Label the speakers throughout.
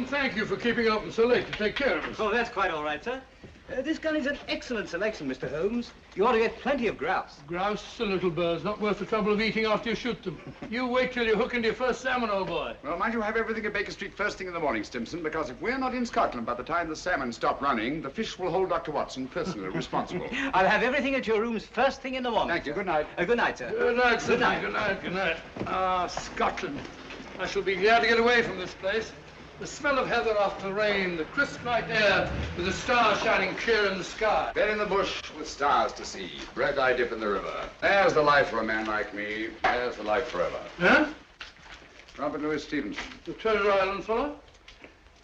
Speaker 1: Thank you for keeping open so late to take care of us.
Speaker 2: Oh, that's quite all right, sir. This gun is an excellent selection, Mr. Holmes. You ought to get plenty of grouse.
Speaker 1: Grouse are little birds, not worth the trouble of eating after you shoot them. You wait till you hook into your first salmon, old boy.
Speaker 3: Well, mind you have everything at Baker Street first thing in the morning, Stimson, because if we're not in Scotland by the time the salmon stop running, the fish will hold Dr. Watson personally responsible.
Speaker 2: I'll have everything at your rooms first thing in the morning.
Speaker 3: Thank you. Good night.
Speaker 2: Good night, sir.
Speaker 1: Good night, sir.
Speaker 2: Good night.
Speaker 1: Good night. Good night. Ah, Scotland. I shall be glad to get away from this place. The smell of heather after the rain, the crisp night air with the stars shining clear in the sky.
Speaker 3: Bed in the bush with stars to see. Bread I dip in the river. There's the life for a man like me. There's the life forever.
Speaker 1: Huh?
Speaker 3: Robert Louis Stevenson.
Speaker 1: The Treasure Island fellow?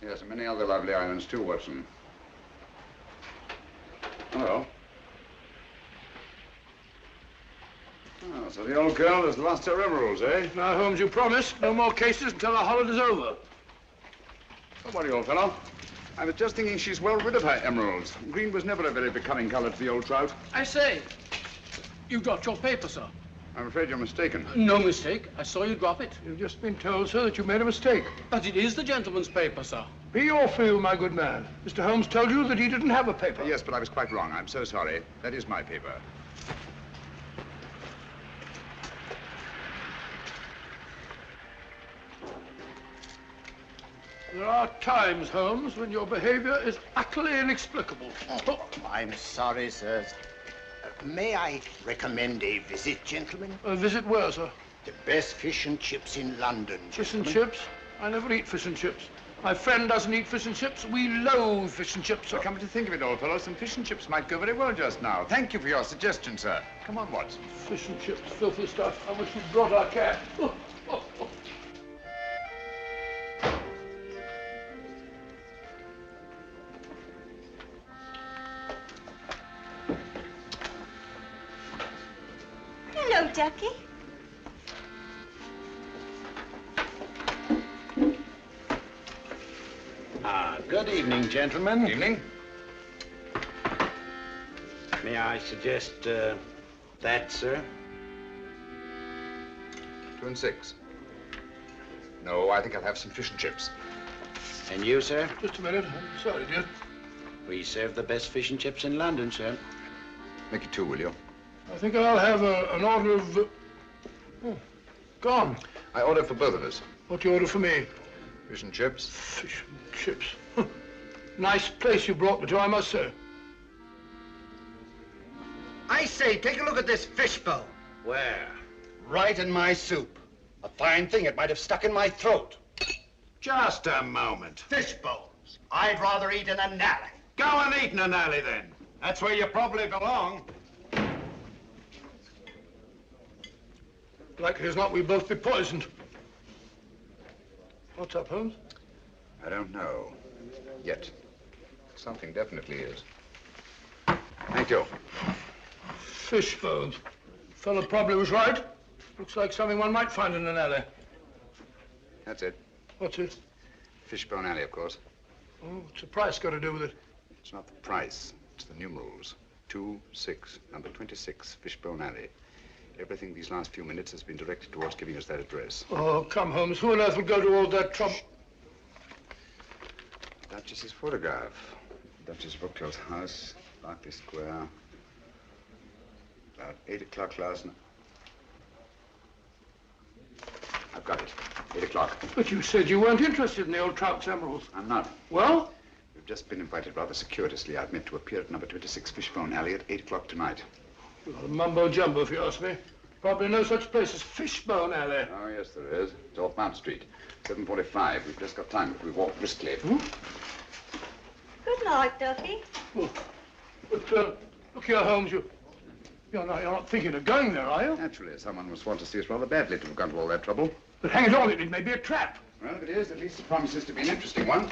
Speaker 3: Yes, and many other lovely islands too, Watson. Hello. Oh, so the old girl has lost her emeralds, eh?
Speaker 1: Now, Holmes, you promised no more cases until our holiday's over.
Speaker 3: Don't worry, old fellow. I was just thinking she's well rid of her emeralds. Green was never a very becoming color to the old trout.
Speaker 1: I say, you dropped your paper, sir.
Speaker 3: I'm afraid you're mistaken.
Speaker 1: No mistake. I saw you drop it. You've just been told, sir, that you made a mistake. But it is the gentleman's paper, sir. Be your fool, my good man. Mr. Holmes told you that he didn't have a paper.
Speaker 3: Yes, but I was quite wrong. I'm so sorry. That is my paper.
Speaker 1: There are times, Holmes, when your behavior is utterly inexplicable.
Speaker 4: Oh, I'm sorry, sir. May I recommend a visit, gentlemen?
Speaker 1: A visit where, sir?
Speaker 4: The best fish and chips in London,
Speaker 1: Fish and
Speaker 4: gentlemen.
Speaker 1: chips? I never eat fish and chips. My friend doesn't eat fish and chips. We loathe fish and chips, sir.
Speaker 3: Come to think of it, old fellow, some fish and chips might go very well just now. Thank you for your suggestion, sir. Come on, Watson.
Speaker 1: Fish and chips, filthy stuff. I wish you'd brought our cat. Oh, oh, oh.
Speaker 5: Hello, Ducky.
Speaker 4: Good evening, gentlemen.
Speaker 3: Evening.
Speaker 4: May I suggest that, sir?
Speaker 3: 2 and 6. No, I think I'll have some fish and chips.
Speaker 4: And you, sir?
Speaker 1: Just a minute. I'm sorry, dear.
Speaker 4: We serve the best fish and chips in London, sir.
Speaker 3: Make it 2, will you?
Speaker 1: I think I'll have an order of... Oh, gone.
Speaker 3: I ordered for both of us.
Speaker 1: What do you order for me?
Speaker 3: Fish and chips.
Speaker 1: Fish and chips. Nice place you brought me to, I must say.
Speaker 6: I say, take a look at this fishbowl.
Speaker 4: Where?
Speaker 6: Right in my soup. A fine thing, it might have stuck in my throat.
Speaker 4: Just a moment.
Speaker 6: Fishbowls. I'd rather eat in an alley.
Speaker 4: Go and eat in an alley, then. That's where you probably belong.
Speaker 1: Likely as not, we'll both be poisoned. What's up, Holmes?
Speaker 3: I don't know. Yet. Something definitely is. Thank you.
Speaker 1: Fish bones. Fellow probably was right. Looks like something one might find in an alley.
Speaker 3: That's it.
Speaker 1: What's it?
Speaker 3: Fishbone Alley, of course.
Speaker 1: Oh, what's the price got to do with it?
Speaker 3: It's not the price. It's the numerals. 26, number 26, Fishbone Alley. Everything these last few minutes has been directed towards giving us that address.
Speaker 1: Oh, come, Holmes. Who on earth would go to all that trouble?
Speaker 3: Duchess's photograph. Duchess Brookclose house, Berkeley Square. About 8 o'clock last night. I've got it. 8 o'clock.
Speaker 1: But you said you weren't interested in the old trout's emeralds.
Speaker 3: I'm not.
Speaker 1: Well?
Speaker 3: We've just been invited rather circuitously. I've meant to appear at number 26 Fishbone Alley at 8 o'clock tonight.
Speaker 1: Well, mumbo jumbo, if you ask me. Probably no such place as Fishbone Alley.
Speaker 3: Oh, yes, there is. It's off Mount Street. 7:45. We've just got time if we walk briskly.
Speaker 5: Good night, Ducky.
Speaker 1: Oh, but, look here, Holmes, you're not thinking of going there, are you?
Speaker 3: Naturally, someone must want to see us rather badly to have gone to all that trouble.
Speaker 1: But hang it all, it may be a trap.
Speaker 3: Well, if it is, at least it promises to be an interesting one.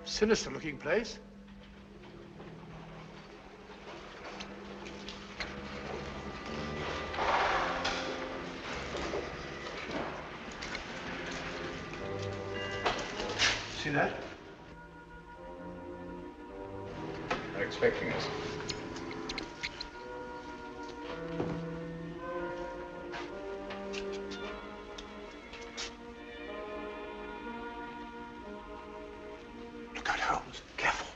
Speaker 1: Sinister-looking place. See that?
Speaker 3: They're expecting us.
Speaker 1: Look out, Holmes. Careful.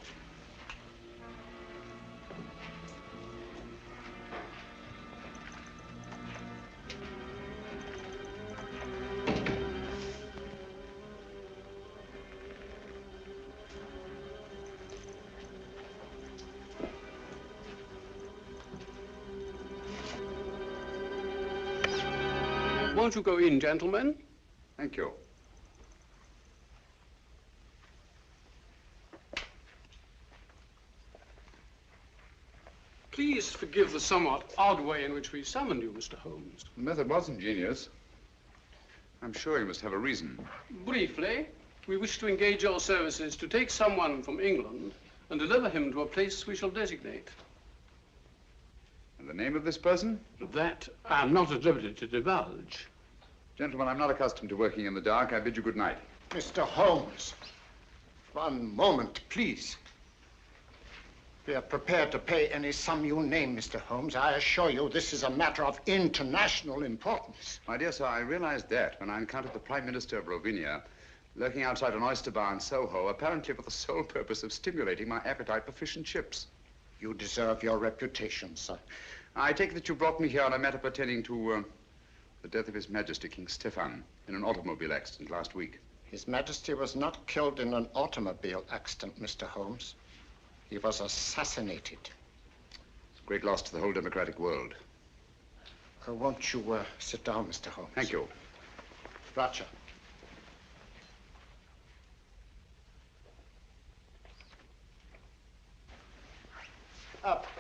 Speaker 7: Won't you go in, gentlemen?
Speaker 3: Thank you.
Speaker 7: Please forgive the somewhat odd way in which we summoned you, Mr. Holmes.
Speaker 3: The method was ingenious. I'm sure you must have a reason.
Speaker 7: Briefly, we wish to engage your services to take someone from England and deliver him to a place we shall designate.
Speaker 3: And the name of this person?
Speaker 7: That I am not at liberty to divulge.
Speaker 3: Gentlemen, I'm not accustomed to working in the dark. I bid you good night.
Speaker 4: Mr. Holmes, one moment, please. We are prepared to pay any sum you name, Mr. Holmes. I assure you this is a matter of international importance.
Speaker 3: My dear sir, I realized that when I encountered the Prime Minister of Rovinia lurking outside an oyster bar in Soho, apparently for the sole purpose of stimulating my appetite for fish and chips.
Speaker 4: You deserve your reputation, sir.
Speaker 3: I take it that you brought me here on a matter pertaining to the death of His Majesty King Stefan in an automobile accident last week.
Speaker 4: His Majesty was not killed in an automobile accident, Mr. Holmes. He was assassinated.
Speaker 3: It's a great loss to the whole democratic world.
Speaker 4: Won't you sit down, Mr. Holmes?
Speaker 3: Thank you.
Speaker 4: Roger.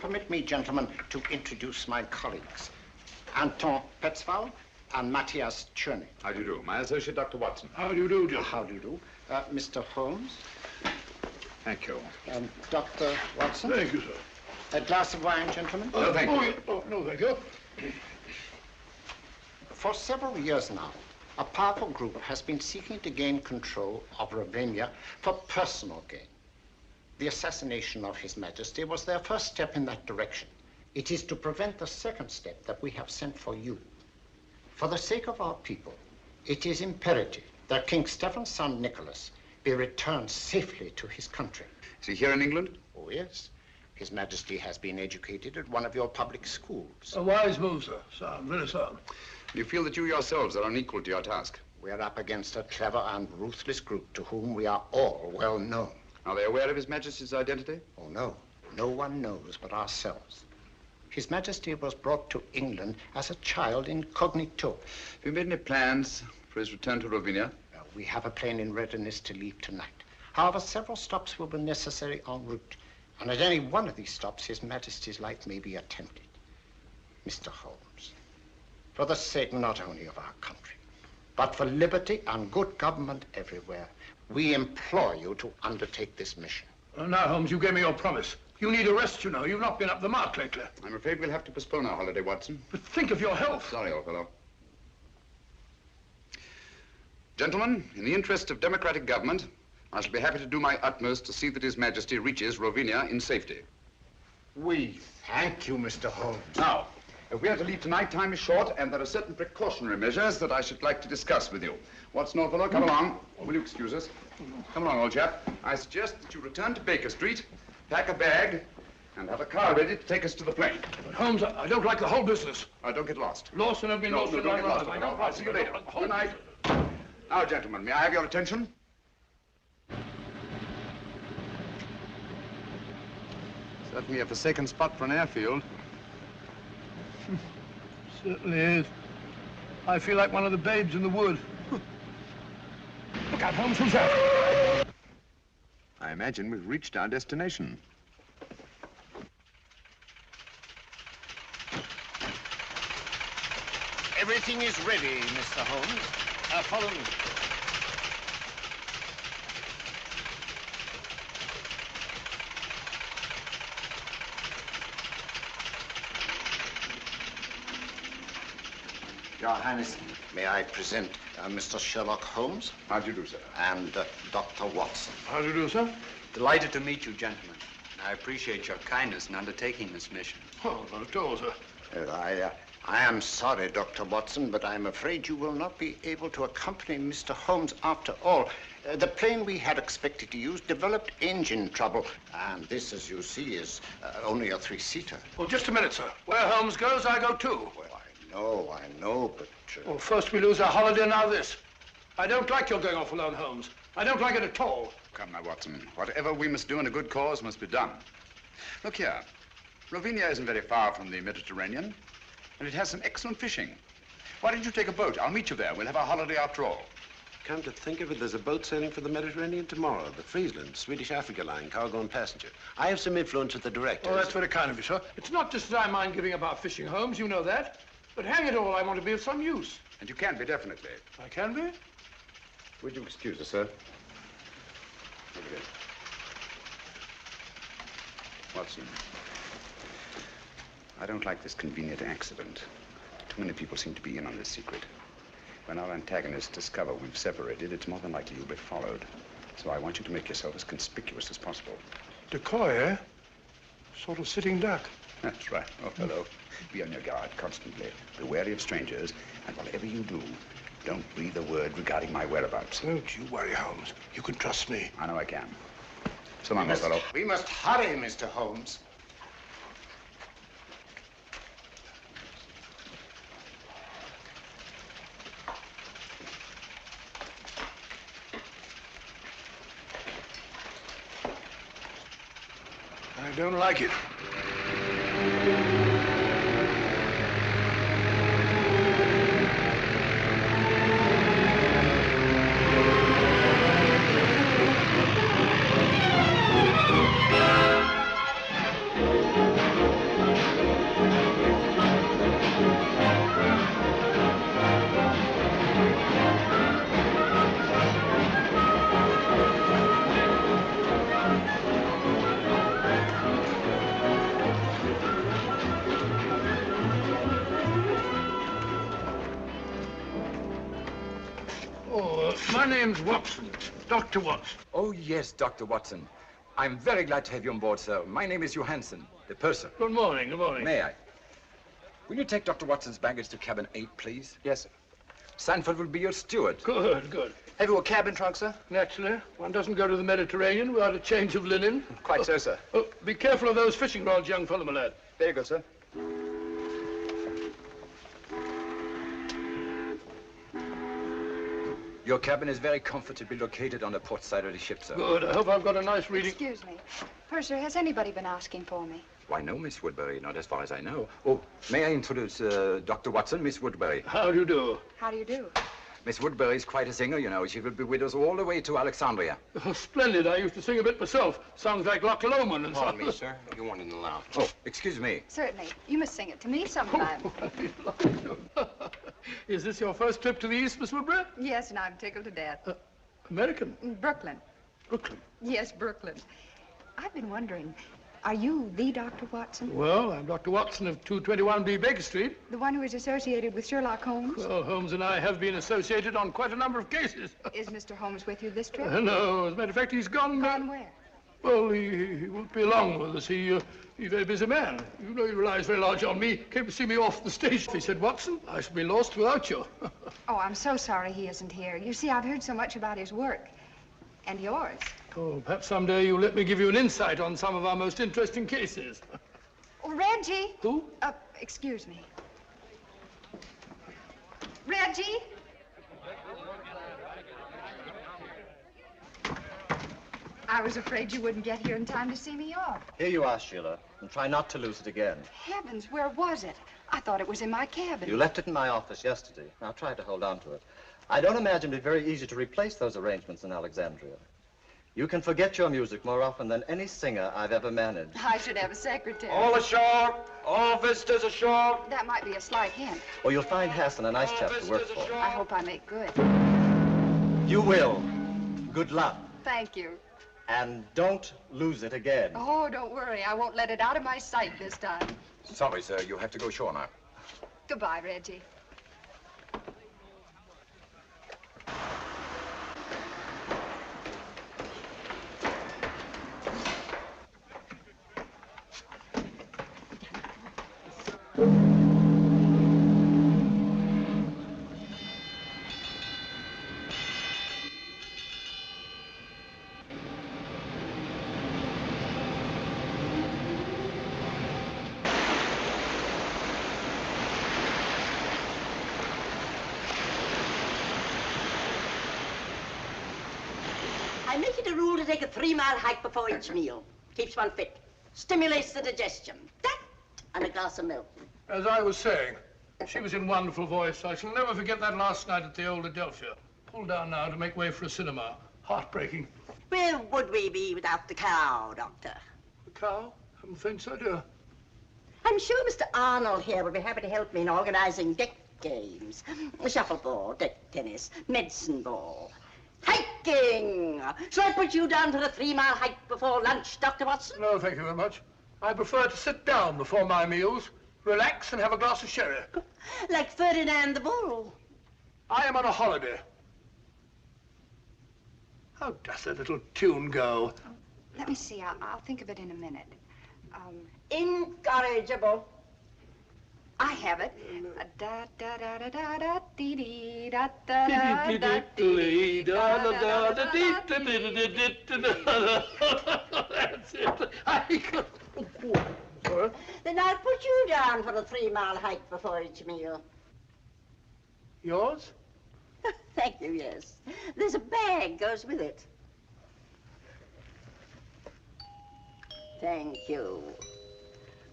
Speaker 4: Permit me, gentlemen, to introduce my colleagues. Anton Petzval and Matthias Czerny.
Speaker 3: How do you do? My associate, Dr. Watson.
Speaker 1: How do you do, Joe?
Speaker 4: How do you do? Mr. Holmes.
Speaker 3: Thank you.
Speaker 4: Dr. Watson.
Speaker 1: Thank you, sir.
Speaker 4: A glass of wine, gentlemen?
Speaker 3: No, thank you.
Speaker 1: Oh, no, thank you.
Speaker 4: For several years now, a powerful group has been seeking to gain control of Rovinia for personal gain. The assassination of His Majesty was their first step in that direction. It is to prevent the second step that we have sent for you. For the sake of our people, it is imperative that King Stefan's son, Nikolas, be returned safely to his country.
Speaker 3: Is he here in England?
Speaker 4: Oh, yes. His Majesty has been educated at one of your public schools.
Speaker 1: A wise move, sir. Sound, very sound.
Speaker 3: You feel that you yourselves are unequal to your task?
Speaker 4: We're up against a clever and ruthless group to whom we are all well known.
Speaker 3: Are they aware of His Majesty's identity?
Speaker 4: Oh, no. No one knows but ourselves. His Majesty was brought to England as a child incognito.
Speaker 3: Have you made any plans for his return to Rovinia?
Speaker 4: We have a plane in readiness to leave tonight. However, several stops will be necessary en route. And at any one of these stops, His Majesty's life may be attempted. Mr. Holmes, for the sake not only of our country, but for liberty and good government everywhere, we implore you to undertake this mission.
Speaker 1: Now, Holmes, you gave me your promise. You need a rest, you know. You've not been up the mark lately.
Speaker 3: I'm afraid we'll have to postpone our holiday, Watson.
Speaker 1: But think of your health.
Speaker 3: Sorry, old fellow. Gentlemen, in the interest of democratic government, I shall be happy to do my utmost to see that His Majesty reaches Rovinia in safety.
Speaker 4: We thank you, Mr. Holmes.
Speaker 3: Now, if we are to leave tonight, time is short, and there are certain precautionary measures that I should like to discuss with you. Watson, old fellow, come along. Will you excuse us? Come along, old chap. I suggest that you return to Baker Street, pack a bag, and have a car ready to take us to the plane.
Speaker 1: But Holmes, I don't like the whole business.
Speaker 3: Don't get lost.
Speaker 1: Lost and I've been lost.
Speaker 3: Don't get lost. I'll see you later. Good night. Now, gentlemen, may I have your attention? Certainly a forsaken spot for an airfield.
Speaker 1: Certainly is. I feel like one of the babes in the wood. Look out, Holmes, who's that?
Speaker 3: I imagine we've reached our destination.
Speaker 4: Everything is ready, Mr. Holmes. Follow me. Your Highness, may I present Mr. Sherlock Holmes?
Speaker 3: How do you do, sir?
Speaker 4: And Dr. Watson.
Speaker 1: How do you do, sir?
Speaker 8: Delighted to meet you, gentlemen. I appreciate your kindness in undertaking this mission.
Speaker 1: Oh, not at all, sir.
Speaker 4: I am sorry, Dr. Watson, but I'm afraid you will not be able to accompany Mr. Holmes after all. The plane we had expected to use developed engine trouble, and this, as you see, is only a three-seater.
Speaker 1: Well, just a minute, sir. Where Holmes goes, I go too.
Speaker 4: Well, I know, but...
Speaker 1: Well, first we lose our holiday, now this. I don't like your going off alone, Holmes. I don't like it at all.
Speaker 3: Come now, Watson. Whatever we must do in a good cause must be done. Look here. Rovinia isn't very far from the Mediterranean, and it has some excellent fishing. Why don't you take a boat? I'll meet you there. We'll have our holiday after all.
Speaker 6: Come to think of it, there's a boat sailing for the Mediterranean tomorrow. The Friesland, Swedish Africa line, cargo and passenger. I have some influence with the director.
Speaker 1: Oh, that's very kind of you, sir. It's not just that I mind giving up our fishing, Holmes. You know that. But hang it all, I want to be of some use.
Speaker 3: And you can be, definitely.
Speaker 1: I can be?
Speaker 3: Would you excuse us, sir? Look at it. Watson, I don't like this convenient accident. Too many people seem to be in on this secret. When our antagonists discover we've separated, it's more than likely you'll be followed. So I want you to make yourself as conspicuous as possible.
Speaker 1: Decoy, eh? Sort of sitting duck.
Speaker 3: That's right. Oh, hello. Be on your guard constantly. Be wary of strangers, and whatever you do, don't breathe a word regarding my whereabouts.
Speaker 1: Don't you worry, Holmes. You can trust me.
Speaker 3: I know I can. So long, old fellow.
Speaker 4: We must hurry, Mr. Holmes.
Speaker 1: I don't like it. My name's Watson, Dr. Watson.
Speaker 9: Oh, yes, Dr. Watson. I'm very glad to have you on board, sir. My name is Johansson, the purser.
Speaker 1: Good morning, good morning.
Speaker 9: May I? Will you take Dr. Watson's baggage to cabin 8, please?
Speaker 6: Yes, sir.
Speaker 9: Sanford will be your steward.
Speaker 1: Good, good.
Speaker 6: Have you a cabin trunk, sir?
Speaker 1: Naturally, one doesn't go to the Mediterranean without a change of linen.
Speaker 6: Quite so, sir.
Speaker 1: Oh, be careful of those fishing rods, young fellow, my lad.
Speaker 6: Very good, sir.
Speaker 9: Your cabin is very comfortably located on the port side of the ship, sir.
Speaker 1: Good. I hope I've got a nice reading.
Speaker 5: Excuse me. Purser, has anybody been asking for me?
Speaker 9: Why, no, Miss Woodbury, not as far as I know. Oh, may I introduce Dr. Watson, Miss Woodbury?
Speaker 1: How do you do?
Speaker 5: How do you do?
Speaker 9: Miss Woodbury is quite a singer, you know. She will be with us all the way to Alexandria.
Speaker 1: Oh, splendid. I used to sing a bit myself. Songs like Loch Lomond and so
Speaker 6: Pardon me, sir. You weren't in the lounge.
Speaker 9: Oh, excuse me.
Speaker 5: Certainly. You must sing it to me sometime.
Speaker 1: Is this your first trip to the East, Miss Woodbury?
Speaker 5: Yes, and I'm tickled to death.
Speaker 1: American?
Speaker 5: Brooklyn.
Speaker 1: Brooklyn.
Speaker 5: Yes, Brooklyn. I've been wondering, are you the Dr. Watson?
Speaker 1: Well, I'm Dr. Watson of 221B Baker Street.
Speaker 5: The one who is associated with Sherlock Holmes?
Speaker 1: Well, Holmes and I have been associated on quite a number of cases.
Speaker 5: Is Mr. Holmes with you this trip?
Speaker 1: No, as a matter of fact, he's gone.
Speaker 5: Gone where?
Speaker 1: Well, he won't be along with us. He's a very busy man. You know he relies very large on me. Came to see me off the stage. He said, Watson, I shall be lost without you.
Speaker 5: Oh, I'm so sorry he isn't here. You see, I've heard so much about his work. And yours.
Speaker 1: Oh, perhaps someday you'll let me give you an insight on some of our most interesting cases.
Speaker 5: Oh, Reggie.
Speaker 1: Who?
Speaker 5: Excuse me. Reggie? I was afraid you wouldn't get here in time to see me off.
Speaker 10: Here you are, Sheila, and try not to lose it again.
Speaker 5: Heavens, where was it? I thought it was in my cabin.
Speaker 10: You left it in my office yesterday. Now try to hold on to it. I don't imagine it very easy to replace those arrangements in Alexandria. You can forget your music more often than any singer I've ever managed.
Speaker 5: I should have a secretary.
Speaker 9: All ashore! All visitors ashore!
Speaker 5: That might be a slight hint.
Speaker 10: Or you'll find Hassan a nice chap to work for.
Speaker 5: I hope I make good.
Speaker 10: You will. Good luck.
Speaker 5: Thank you.
Speaker 10: And don't lose it again.
Speaker 5: Oh, don't worry. I won't let it out of my sight this time.
Speaker 9: Sorry, sir. You have to go ashore now.
Speaker 5: Goodbye, Reggie.
Speaker 11: I make it a rule to take a 3-mile hike before each meal. Keeps one fit. Stimulates the digestion. That and a glass of milk.
Speaker 1: As I was saying, she was in wonderful voice. I shall never forget that last night at the old Adelphia. Pulled down now to make way for a cinema. Heartbreaking.
Speaker 11: Where would we be without the cow, Doctor?
Speaker 1: The cow? Haven't the faintest idea.
Speaker 11: I'm sure Mr. Arnold here will be happy to help me in organizing deck games. Shuffleboard, deck tennis, medicine ball. Hiking! Shall I put you down for a 3-mile hike before lunch, Dr. Watson?
Speaker 1: No, thank you very much. I prefer to sit down before my meals, relax and have a glass of sherry.
Speaker 11: Like Ferdinand the Bull.
Speaker 1: I am on a holiday. How does that little tune go?
Speaker 5: Let me see. I'll think of it in a minute.
Speaker 11: Incorrigible.
Speaker 5: I have it. Da da da da da da dee dee da da da da dee da da da da dee da
Speaker 1: That's it. Sorry?
Speaker 11: Then I'll put you down for a 3-mile hike before each meal.
Speaker 1: Yours?
Speaker 11: Thank you, yes. There's a bag goes with it. Thank you.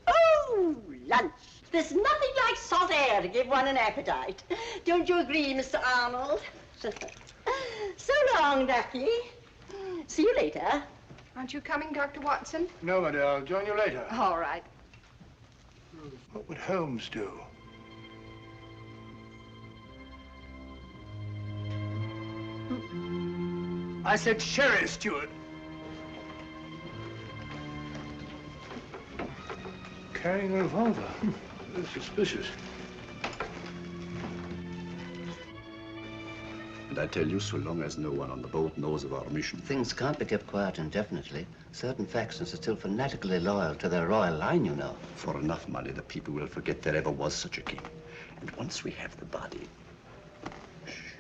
Speaker 11: Oh, lunch. There's nothing like salt air to give one an appetite. Don't you agree, Mr. Arnold? So long, Ducky. See you later.
Speaker 5: Aren't you coming, Dr. Watson?
Speaker 1: No, my dear. I'll join you later.
Speaker 5: All right.
Speaker 1: What would Holmes do? I said sherry, Stewart. Carrying a revolver. Very suspicious.
Speaker 6: And I tell you, so long as no one on the boat knows of our mission.
Speaker 12: Things can't be kept quiet indefinitely. Certain factions are still fanatically loyal to their royal line, you know.
Speaker 6: For enough money, the people will forget there ever was such a king. And once we have the body... Shh.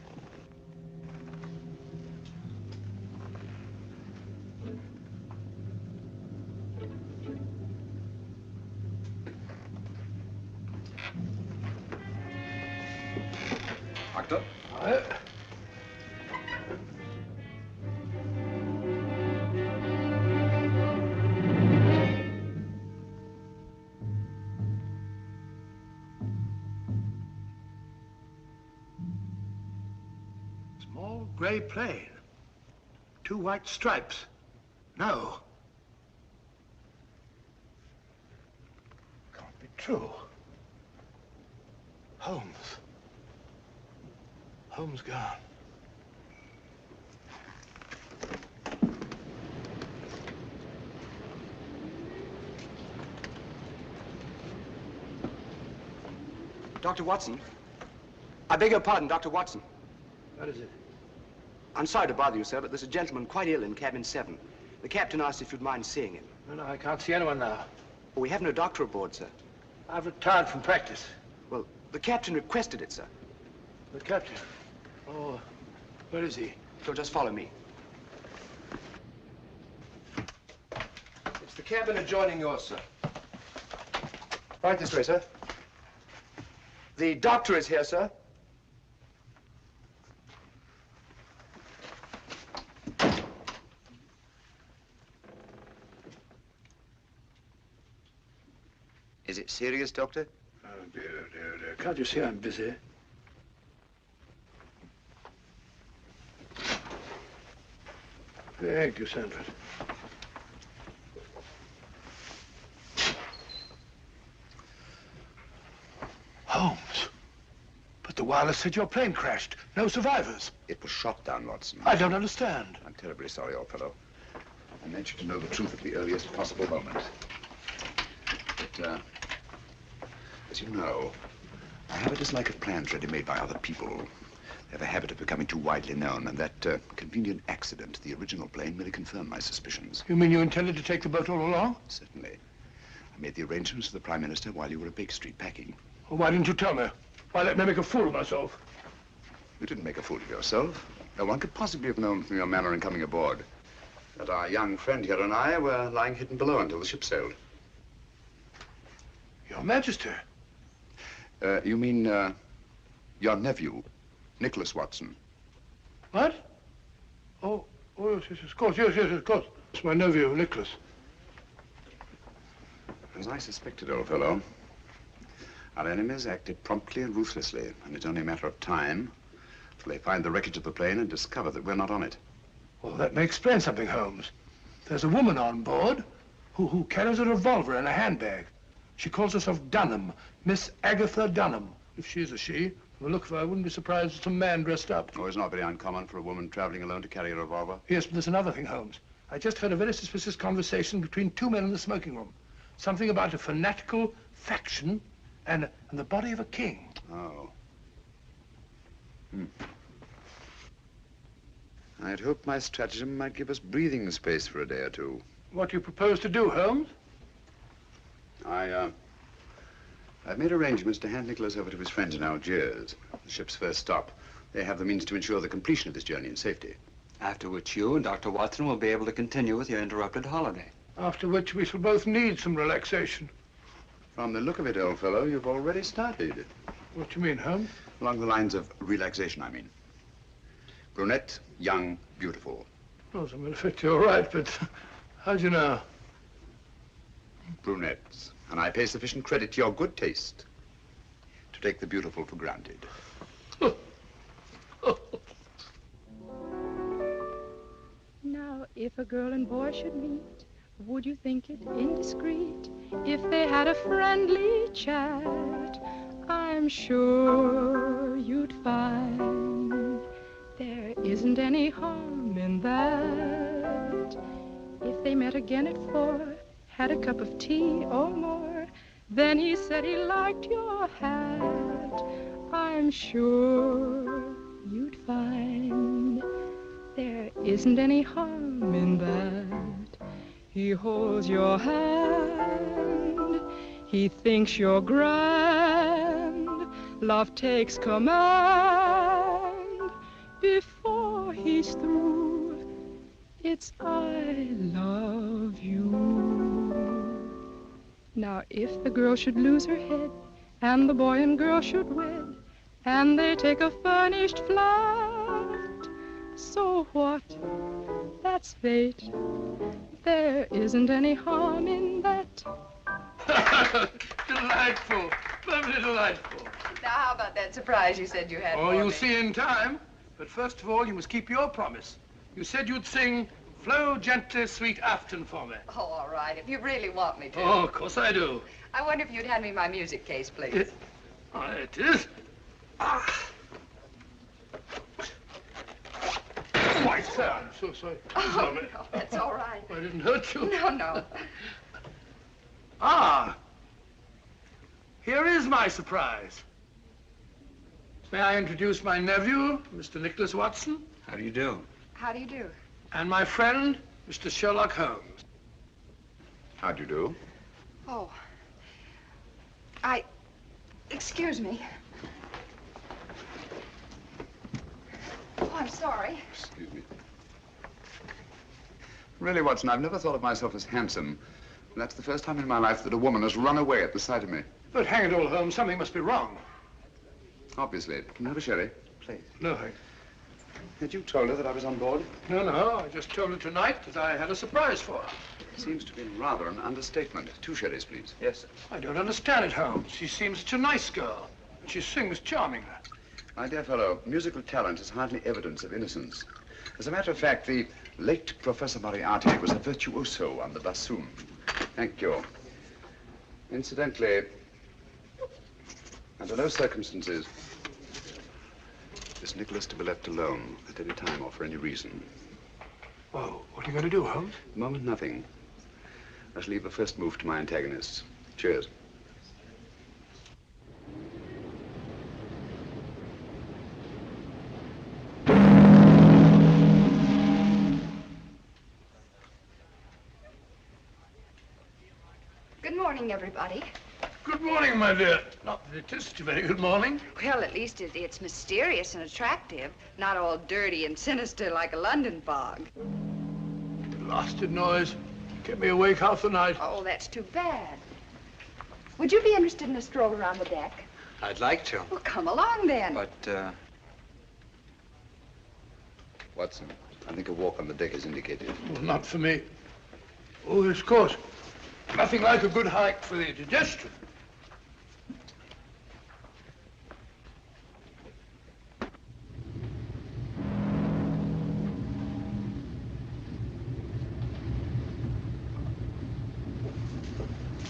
Speaker 3: Doctor?
Speaker 1: Small gray plane. 2 white stripes. No. Can't be true. Holmes. Holmes gone.
Speaker 13: Dr. Watson. I beg your pardon, Dr. Watson.
Speaker 1: What is it?
Speaker 13: I'm sorry to bother you, sir, but there's a gentleman quite ill in cabin 7. The captain asked if you'd mind seeing him.
Speaker 1: No, I can't see anyone now.
Speaker 13: Well, we have no doctor aboard, sir.
Speaker 1: I've retired from practice.
Speaker 13: Well, the captain requested it, sir.
Speaker 1: The captain? Oh, where is he?
Speaker 13: So just follow me. It's the cabin adjoining yours, sir. Right this way, sir. The doctor is here, sir.
Speaker 6: Is it serious, Doctor?
Speaker 13: Oh, dear, dear, dear. Can't you see I'm busy? The egg you sent for it. Holmes. But the wireless said your plane crashed. No survivors.
Speaker 3: It was shot down, Watson.
Speaker 13: I don't understand.
Speaker 3: I'm terribly sorry, old fellow. I meant you to know the truth at the earliest possible moment. But, as you know, I have a dislike of plans ready-made by other people. They have a habit of becoming too widely known, and that convenient accident to the original plane merely confirmed my suspicions.
Speaker 13: You mean you intended to take the boat all along?
Speaker 3: Certainly. I made the arrangements with the Prime Minister while you were at Baker Street packing.
Speaker 13: Well, why didn't you tell me? Why let me make a fool of myself?
Speaker 3: You didn't make a fool of yourself. No one could possibly have known from your manner in coming aboard that our young friend here and I were lying hidden below until the ship sailed.
Speaker 13: Your Majesty.
Speaker 3: You mean, your nephew, Nikolas Watson.
Speaker 13: What? Oh, yes, yes, of course, yes, of course. It's my nephew, Nicholas.
Speaker 3: As I suspected, old fellow, our enemies acted promptly and ruthlessly, and it's only a matter of time till they find the wreckage of the plane and discover that we're not on it.
Speaker 13: Well, that may explain something, Holmes. There's a woman on board who carries a revolver in a handbag. She calls herself Dunham, Miss Agatha Dunham. If she's a she, from the look of her, I wouldn't be surprised if some man dressed up.
Speaker 3: Oh, it's not very uncommon for a woman traveling alone to carry a revolver.
Speaker 13: Yes, but there's another thing, Holmes. I just heard a very suspicious conversation between two men in the smoking room. Something about a fanatical faction and the body of a king.
Speaker 3: Oh. I had hoped my stratagem might give us breathing space for a day or two.
Speaker 13: What do you propose to do, Holmes?
Speaker 3: I've made arrangements to hand Nicholas over to his friends in Algiers, the ship's first stop. They have the means to ensure the completion of this journey in safety.
Speaker 8: After which you and Dr. Watson will be able to continue with your interrupted holiday.
Speaker 13: After which we shall both need some relaxation.
Speaker 3: From the look of it, old fellow, you've already started.
Speaker 13: What do you mean, Holmes?
Speaker 3: Along the lines of relaxation, I mean. Brunette, young, beautiful.
Speaker 13: Oh, as a matter of fact, you're right, but how do you know?
Speaker 3: Brunettes. And I pay sufficient credit to your good taste to take the beautiful for granted.
Speaker 14: Now, if a girl and boy should meet, would you think it indiscreet if they had a friendly chat? I'm sure you'd find there isn't any harm in that. If they met again at 4, had a cup of tea or more, then he said he liked your hat, I'm sure you'd find there isn't any harm in that. He holds your hand, he thinks you're grand, love takes command. Before he's through, it's I love you. Now, if the girl should lose her head, and the boy and girl should wed, and they take a furnished flat, so what? That's fate. There isn't any harm in that.
Speaker 1: Delightful. Lovely delightful.
Speaker 5: Now, how about that surprise you said you had
Speaker 1: Oh,
Speaker 5: for
Speaker 1: you'll
Speaker 5: me?
Speaker 1: see in time. But first of all, you must keep your promise. You said you'd sing Flow Gently, Sweet Afton for me.
Speaker 5: Oh, all right, if you really want me to.
Speaker 1: Oh, of course I do.
Speaker 5: I wonder if you'd hand me my music case, please.
Speaker 1: It is. Ah. Why, sir, I'm so sorry.
Speaker 5: Oh, no, that's all right.
Speaker 1: I didn't hurt you.
Speaker 5: No, no.
Speaker 1: Ah. Here is my surprise. May I introduce my nephew, Mr. Nicholas Watson?
Speaker 8: How do you do?
Speaker 5: How do you do?
Speaker 1: And my friend, Mr. Sherlock Holmes.
Speaker 3: How do you do?
Speaker 5: Oh. Excuse me. Oh, I'm sorry.
Speaker 3: Excuse me. Really, Watson, I've never thought of myself as handsome. And that's the first time in my life that a woman has run away at the sight of me.
Speaker 13: But hang it all, Holmes, something must be wrong.
Speaker 3: Obviously. Can you have a sherry? Please.
Speaker 13: No, thanks.
Speaker 3: Had you told her that I was on board?
Speaker 1: No, I just told her tonight that I had a surprise for her.
Speaker 3: Seems to be rather an understatement. 2 sherries, please.
Speaker 9: Yes, sir.
Speaker 13: I don't understand it, Holmes. She seems such a nice girl. She sings charmingly.
Speaker 3: My dear fellow, musical talent is hardly evidence of innocence. As a matter of fact, the late Professor Moriarty was a virtuoso on the bassoon. Thank you. Incidentally, under no circumstances is Nicholas to be left alone at any time or for any reason.
Speaker 13: Well, what are you going to do, Holmes?
Speaker 3: At the moment, nothing. I shall leave the first move to my antagonists. Cheers.
Speaker 5: Good morning, everybody.
Speaker 13: Good morning, my dear. Not that it is such a very good morning.
Speaker 5: Well, at least it's mysterious and attractive, not all dirty and sinister like a London fog.
Speaker 13: Blasted noise. Kept me awake half the night.
Speaker 5: Oh, that's too bad. Would you be interested in a stroll around the deck?
Speaker 8: I'd like to.
Speaker 5: Well, come along then.
Speaker 8: But,
Speaker 3: Watson, I think a walk on the deck is indicated.
Speaker 13: Well, not for me. Oh, yes, of course. Nothing like a good hike for the digestion.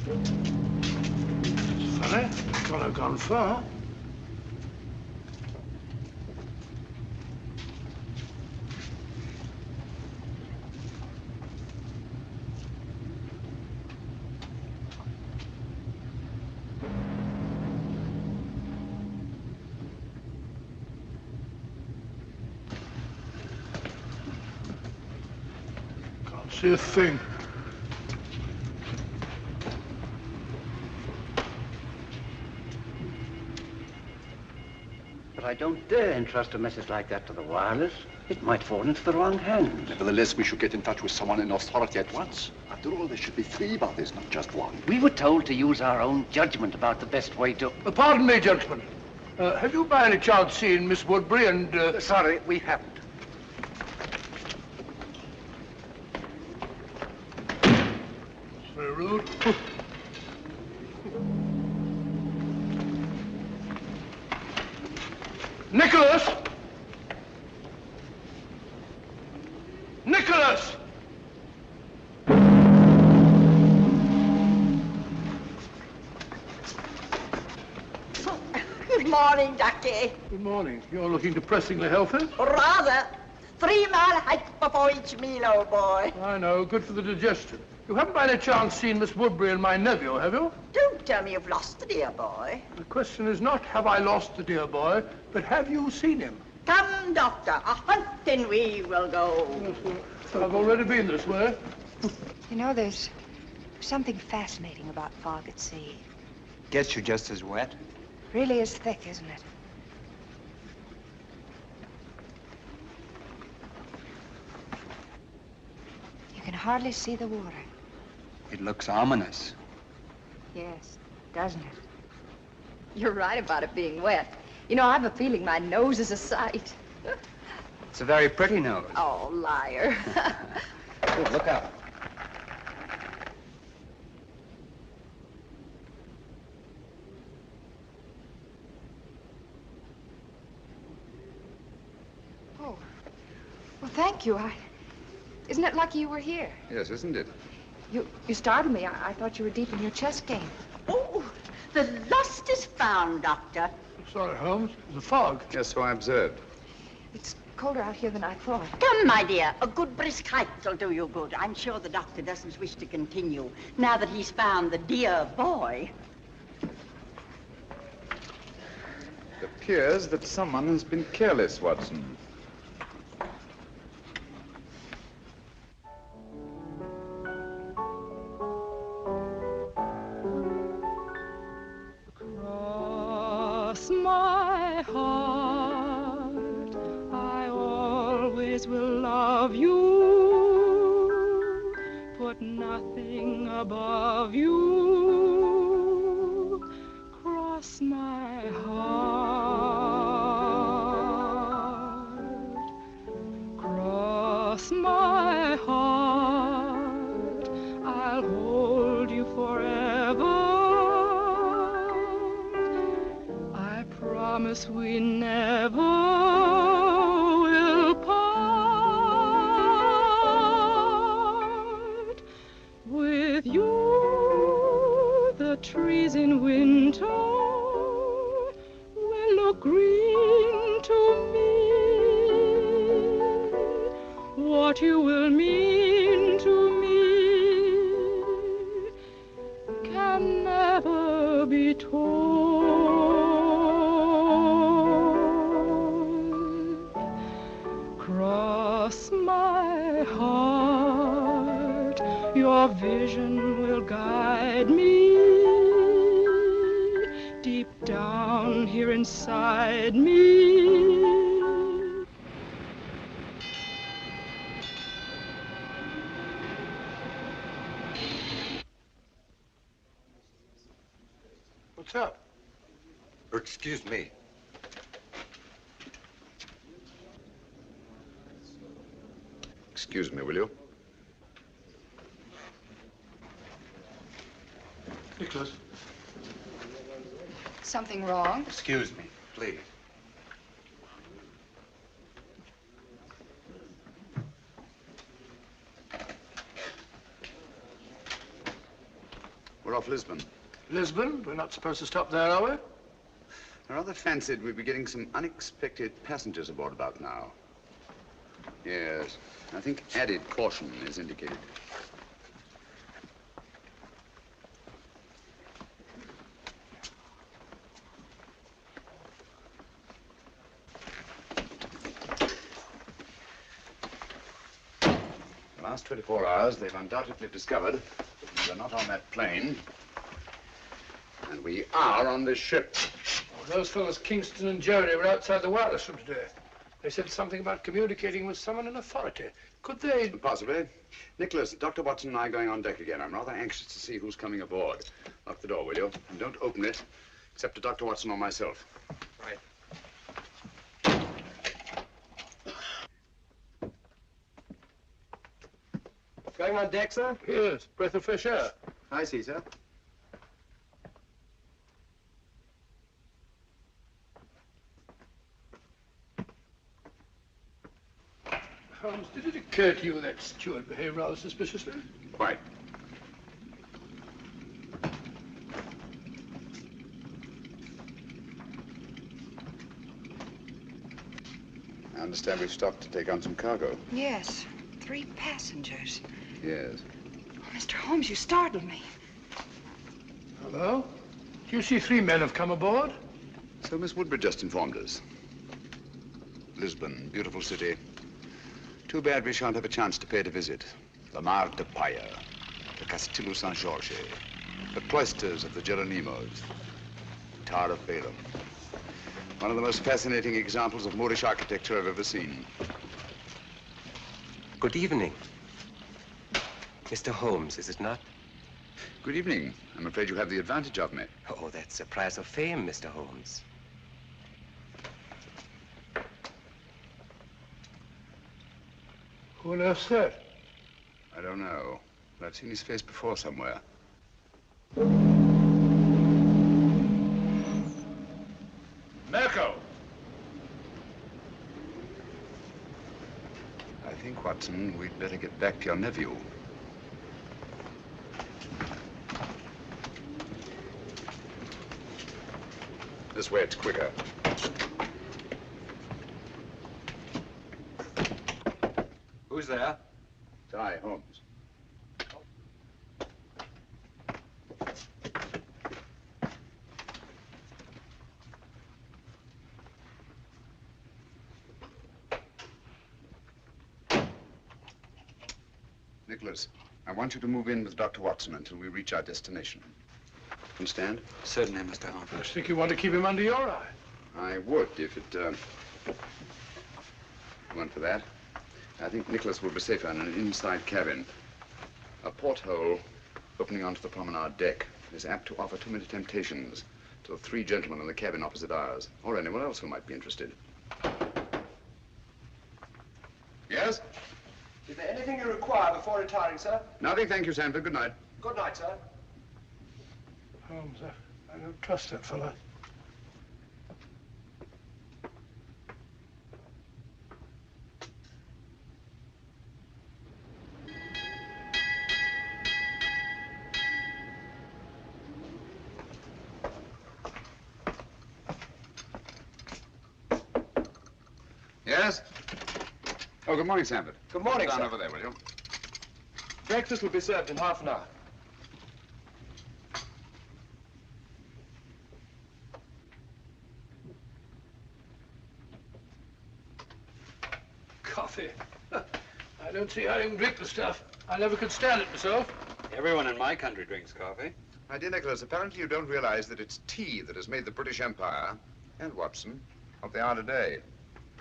Speaker 13: It's funny. Can't have gone far. Can't see a thing.
Speaker 12: But I don't dare entrust a message like that to the wireless. It might fall into the wrong hands.
Speaker 15: Nevertheless, we should get in touch with someone in authority at once. After all, there should be 3 bodies, not just 1.
Speaker 12: We were told to use our own judgment about the best way to...
Speaker 13: Pardon me, gentlemen. Have you by any chance seen Miss Woodbury and...
Speaker 12: Sorry, we haven't.
Speaker 13: It's very rude. Nicholas! Nicholas!
Speaker 11: Good morning, Ducky.
Speaker 13: Good morning. You're looking depressingly healthy.
Speaker 11: Rather. 3-mile hike before each meal, old boy.
Speaker 13: I know. Good for the digestion. You haven't by any chance seen Miss Woodbury and my nephew, have you?
Speaker 11: Don't tell me you've lost the dear boy.
Speaker 13: The question is not have I lost the dear boy, but have you seen him?
Speaker 11: Come, Doctor, a hunting we will go.
Speaker 13: Yes, I've already been this way.
Speaker 5: You know, there's something fascinating about fog at sea.
Speaker 8: Gets you just as wet.
Speaker 5: Really is thick, isn't it? You can hardly see the water.
Speaker 8: It looks ominous.
Speaker 5: Yes, doesn't it? You're right about it being wet. You know, I've a feeling my nose is a sight.
Speaker 8: It's a very pretty nose.
Speaker 5: Oh, liar.
Speaker 8: Good, look out.
Speaker 5: Oh, well, thank you. Isn't it lucky you were here?
Speaker 3: Yes, isn't it?
Speaker 5: You startled me. I thought you were deep in your chess game.
Speaker 11: Oh, the lost is found, Doctor.
Speaker 13: Sorry, Holmes. The fog.
Speaker 3: Yes, so I observed.
Speaker 5: It's colder out here than I thought.
Speaker 11: Come, my dear. A good brisk hike will do you good. I'm sure the doctor doesn't wish to continue now that he's found the dear boy.
Speaker 3: It appears that someone has been careless, Watson.
Speaker 14: My heart, I always will love you, put nothing above you, cross my heart, cross my heart, promise we never will part. With you, the trees in winter will look green to me. What you will mean to me can never be told. Cross my heart, your vision will guide me. Deep down here inside me.
Speaker 13: What's up?
Speaker 9: Excuse me.
Speaker 3: Excuse me, will you?
Speaker 13: Nicholas.
Speaker 5: Something wrong?
Speaker 8: Excuse me, please.
Speaker 3: We're off Lisbon.
Speaker 13: Lisbon? We're not supposed to stop there, are we?
Speaker 3: I rather fancied we'd be getting some unexpected passengers aboard about now. Yes, I think added caution is indicated. The last 24 hours, they've undoubtedly discovered we're not on that plane, and we are on this ship.
Speaker 13: Well, those fellows, Kingston and Jerry, were outside the wireless room today. They said something about communicating with someone in authority. Could they?
Speaker 3: Possibly. Nicholas, Dr. Watson and I are going on deck again. I'm rather anxious to see who's coming aboard. Lock the door, will you? And don't open it, except to Dr. Watson or myself.
Speaker 9: Right.
Speaker 2: Going on deck, sir?
Speaker 13: Yes, breath of fresh air.
Speaker 2: I see, sir.
Speaker 13: Holmes, did it occur to you that steward behaved rather suspiciously?
Speaker 3: Quite. I understand we've stopped to take on some cargo.
Speaker 5: Yes, 3 passengers.
Speaker 3: Yes.
Speaker 5: Oh, Mr. Holmes, you startled me.
Speaker 13: Hello? Do you see 3 men have come aboard?
Speaker 3: So Miss Woodbridge just informed us. Lisbon, beautiful city. Too bad we shan't have a chance to pay it a visit. The Mar de Paya, the Castillo San Jorge, the cloisters of the Geronimos, Tower of Balaam. One of the most fascinating examples of Moorish architecture I've ever seen.
Speaker 16: Good evening. Mr. Holmes, is it not?
Speaker 3: Good evening. I'm afraid you have the advantage of me.
Speaker 16: Oh, that's a prize of fame, Mr. Holmes.
Speaker 13: Who on earth's that?
Speaker 3: I don't know, but I've seen his face before somewhere.
Speaker 13: Merco!
Speaker 3: I think, Watson, we'd better get back to your nephew. This way, it's quicker.
Speaker 9: Who's there?
Speaker 3: It's I, Holmes. Nicholas, I want you to move in with Dr. Watson until we reach our destination. Understand?
Speaker 8: Certainly, Mr. Holmes.
Speaker 13: I think you want to keep him under your eye.
Speaker 3: I would, if it went for that. I think Nicholas will be safer in an inside cabin. A porthole opening onto the promenade deck is apt to offer too many temptations to the 3 gentlemen in the cabin opposite ours, or anyone else who might be interested. Yes?
Speaker 2: Is there anything you require before retiring, sir?
Speaker 3: Nothing, thank you, Sanford. Good night.
Speaker 2: Good night, sir.
Speaker 13: Holmes, I don't trust that fellow.
Speaker 3: Oh, good morning, Sanford.
Speaker 17: Good morning,
Speaker 3: Down
Speaker 17: sir.
Speaker 3: over there, will you?
Speaker 17: Breakfast will be served in half an hour.
Speaker 1: Coffee. I don't see how you can drink the stuff. I never could stand it myself.
Speaker 8: Everyone in my country drinks coffee.
Speaker 3: My dear Nicholas, apparently you don't realize that it's tea that has made the British Empire, and Watson, what they are today.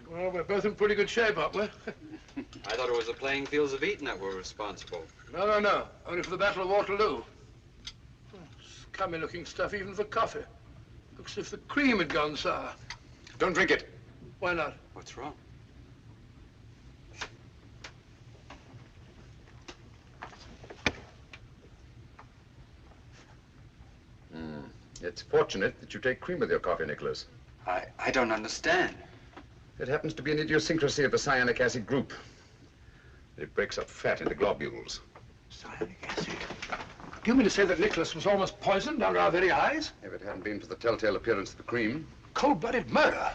Speaker 1: Well, we're both in pretty good shape, aren't we?
Speaker 8: I thought it was the playing fields of Eton that were responsible.
Speaker 1: No. Only for the Battle of Waterloo. Scummy looking stuff even for coffee. Looks as if the cream had gone sour.
Speaker 3: Don't drink it.
Speaker 1: Why not?
Speaker 8: What's wrong?
Speaker 3: It's fortunate that you take cream with your coffee, Nicholas.
Speaker 8: I don't understand.
Speaker 3: It happens to be an idiosyncrasy of the cyanic acid group. It breaks up fat into globules.
Speaker 1: Cyanic acid? Do you mean to say that Nicholas was almost poisoned under our very eyes?
Speaker 3: If it hadn't been for the telltale appearance of the cream.
Speaker 1: Cold-blooded murder?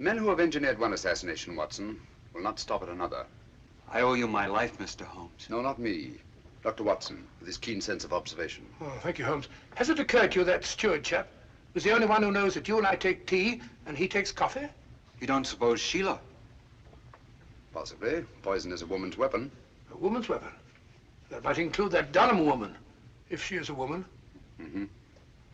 Speaker 3: Men who have engineered one assassination, Watson, will not stop at another.
Speaker 8: I owe you my life, Mr. Holmes.
Speaker 3: No, not me. Dr. Watson, with his keen sense of observation.
Speaker 1: Oh, thank you, Holmes. Has it occurred to you that steward chap was the only one who knows that you and I take tea and he takes coffee?
Speaker 8: You don't suppose Sheila?
Speaker 3: Possibly. Poison is a woman's weapon.
Speaker 1: A woman's weapon? That might include that Dunham woman, if she is a woman.
Speaker 3: Mm-hmm.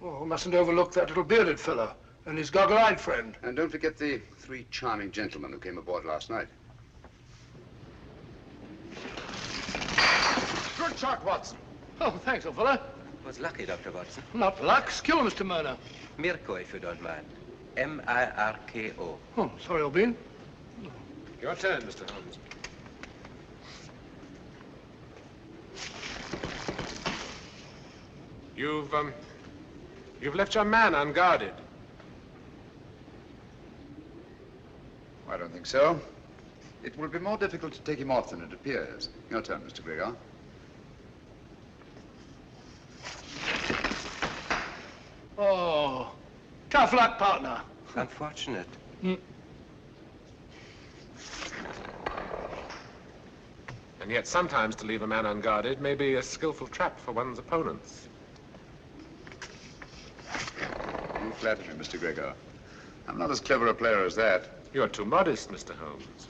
Speaker 1: Oh, we mustn't overlook that little bearded fellow and his goggle-eyed friend.
Speaker 3: And don't forget the 3 charming gentlemen who came aboard last night. Good shot, Watson.
Speaker 1: Oh, thanks, old fella.
Speaker 16: Was lucky, Dr. Watson.
Speaker 1: Not luck. Skill, Mr. Murner.
Speaker 16: Mirko, if you don't mind. M-I-R-K-O.
Speaker 1: Oh, sorry, old bean.
Speaker 13: Your turn, Mr. Holmes. You've left your man unguarded.
Speaker 3: I don't think so. It will be more difficult to take him off than it appears. Your turn, Mr. Gregor.
Speaker 1: Oh, tough luck, partner.
Speaker 16: Unfortunate.
Speaker 1: Mm.
Speaker 13: And yet sometimes to leave a man unguarded may be a skillful trap for one's opponents.
Speaker 3: You flatter me, Mr. Gregor. I'm not as clever a player as that.
Speaker 13: You're too modest, Mr. Holmes.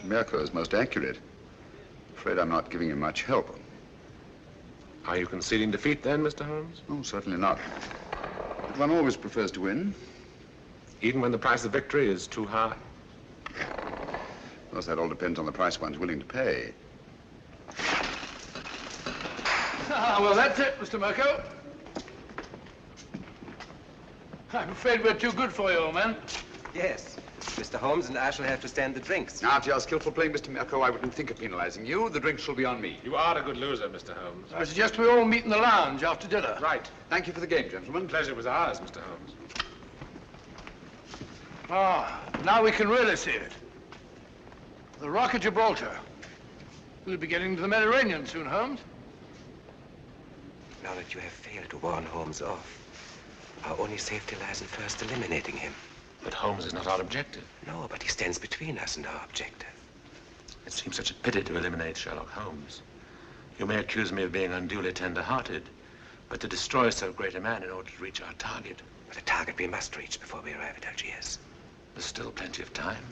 Speaker 3: Mirko is most accurate. Afraid I'm not giving him much help.
Speaker 13: Are you conceding defeat then, Mr. Holmes?
Speaker 3: Oh, certainly not. But one always prefers to win.
Speaker 13: Even when the price of victory is too high?
Speaker 3: Of course, that all depends on the price one's willing to pay.
Speaker 1: Ah, well, that's it, Mr. Mirko. I'm afraid we're too good for you, old man.
Speaker 16: Yes. Mr. Holmes and I shall have to stand the drinks.
Speaker 3: Now, after your skillful playing, Mr. Mirko, I wouldn't think of penalizing you. The drinks shall be on me.
Speaker 13: You are a good loser, Mr. Holmes.
Speaker 1: I suggest we all meet in the lounge after dinner.
Speaker 3: Right. Thank you for the game, gentlemen.
Speaker 13: Pleasure was ours, Mr. Holmes.
Speaker 1: Ah, now we can really see it. The Rock of Gibraltar. We'll be getting to the Mediterranean soon, Holmes.
Speaker 16: Now that you have failed to warn Holmes off, our only safety lies in first eliminating him.
Speaker 13: But Holmes is not our objective.
Speaker 16: No, but he stands between us and our objective.
Speaker 13: It seems such a pity to eliminate Sherlock Holmes. You may accuse me of being unduly tender-hearted, but to destroy so great a man in order to reach our target.
Speaker 16: But a target we must reach before we arrive at Algiers.
Speaker 13: There's still plenty of time.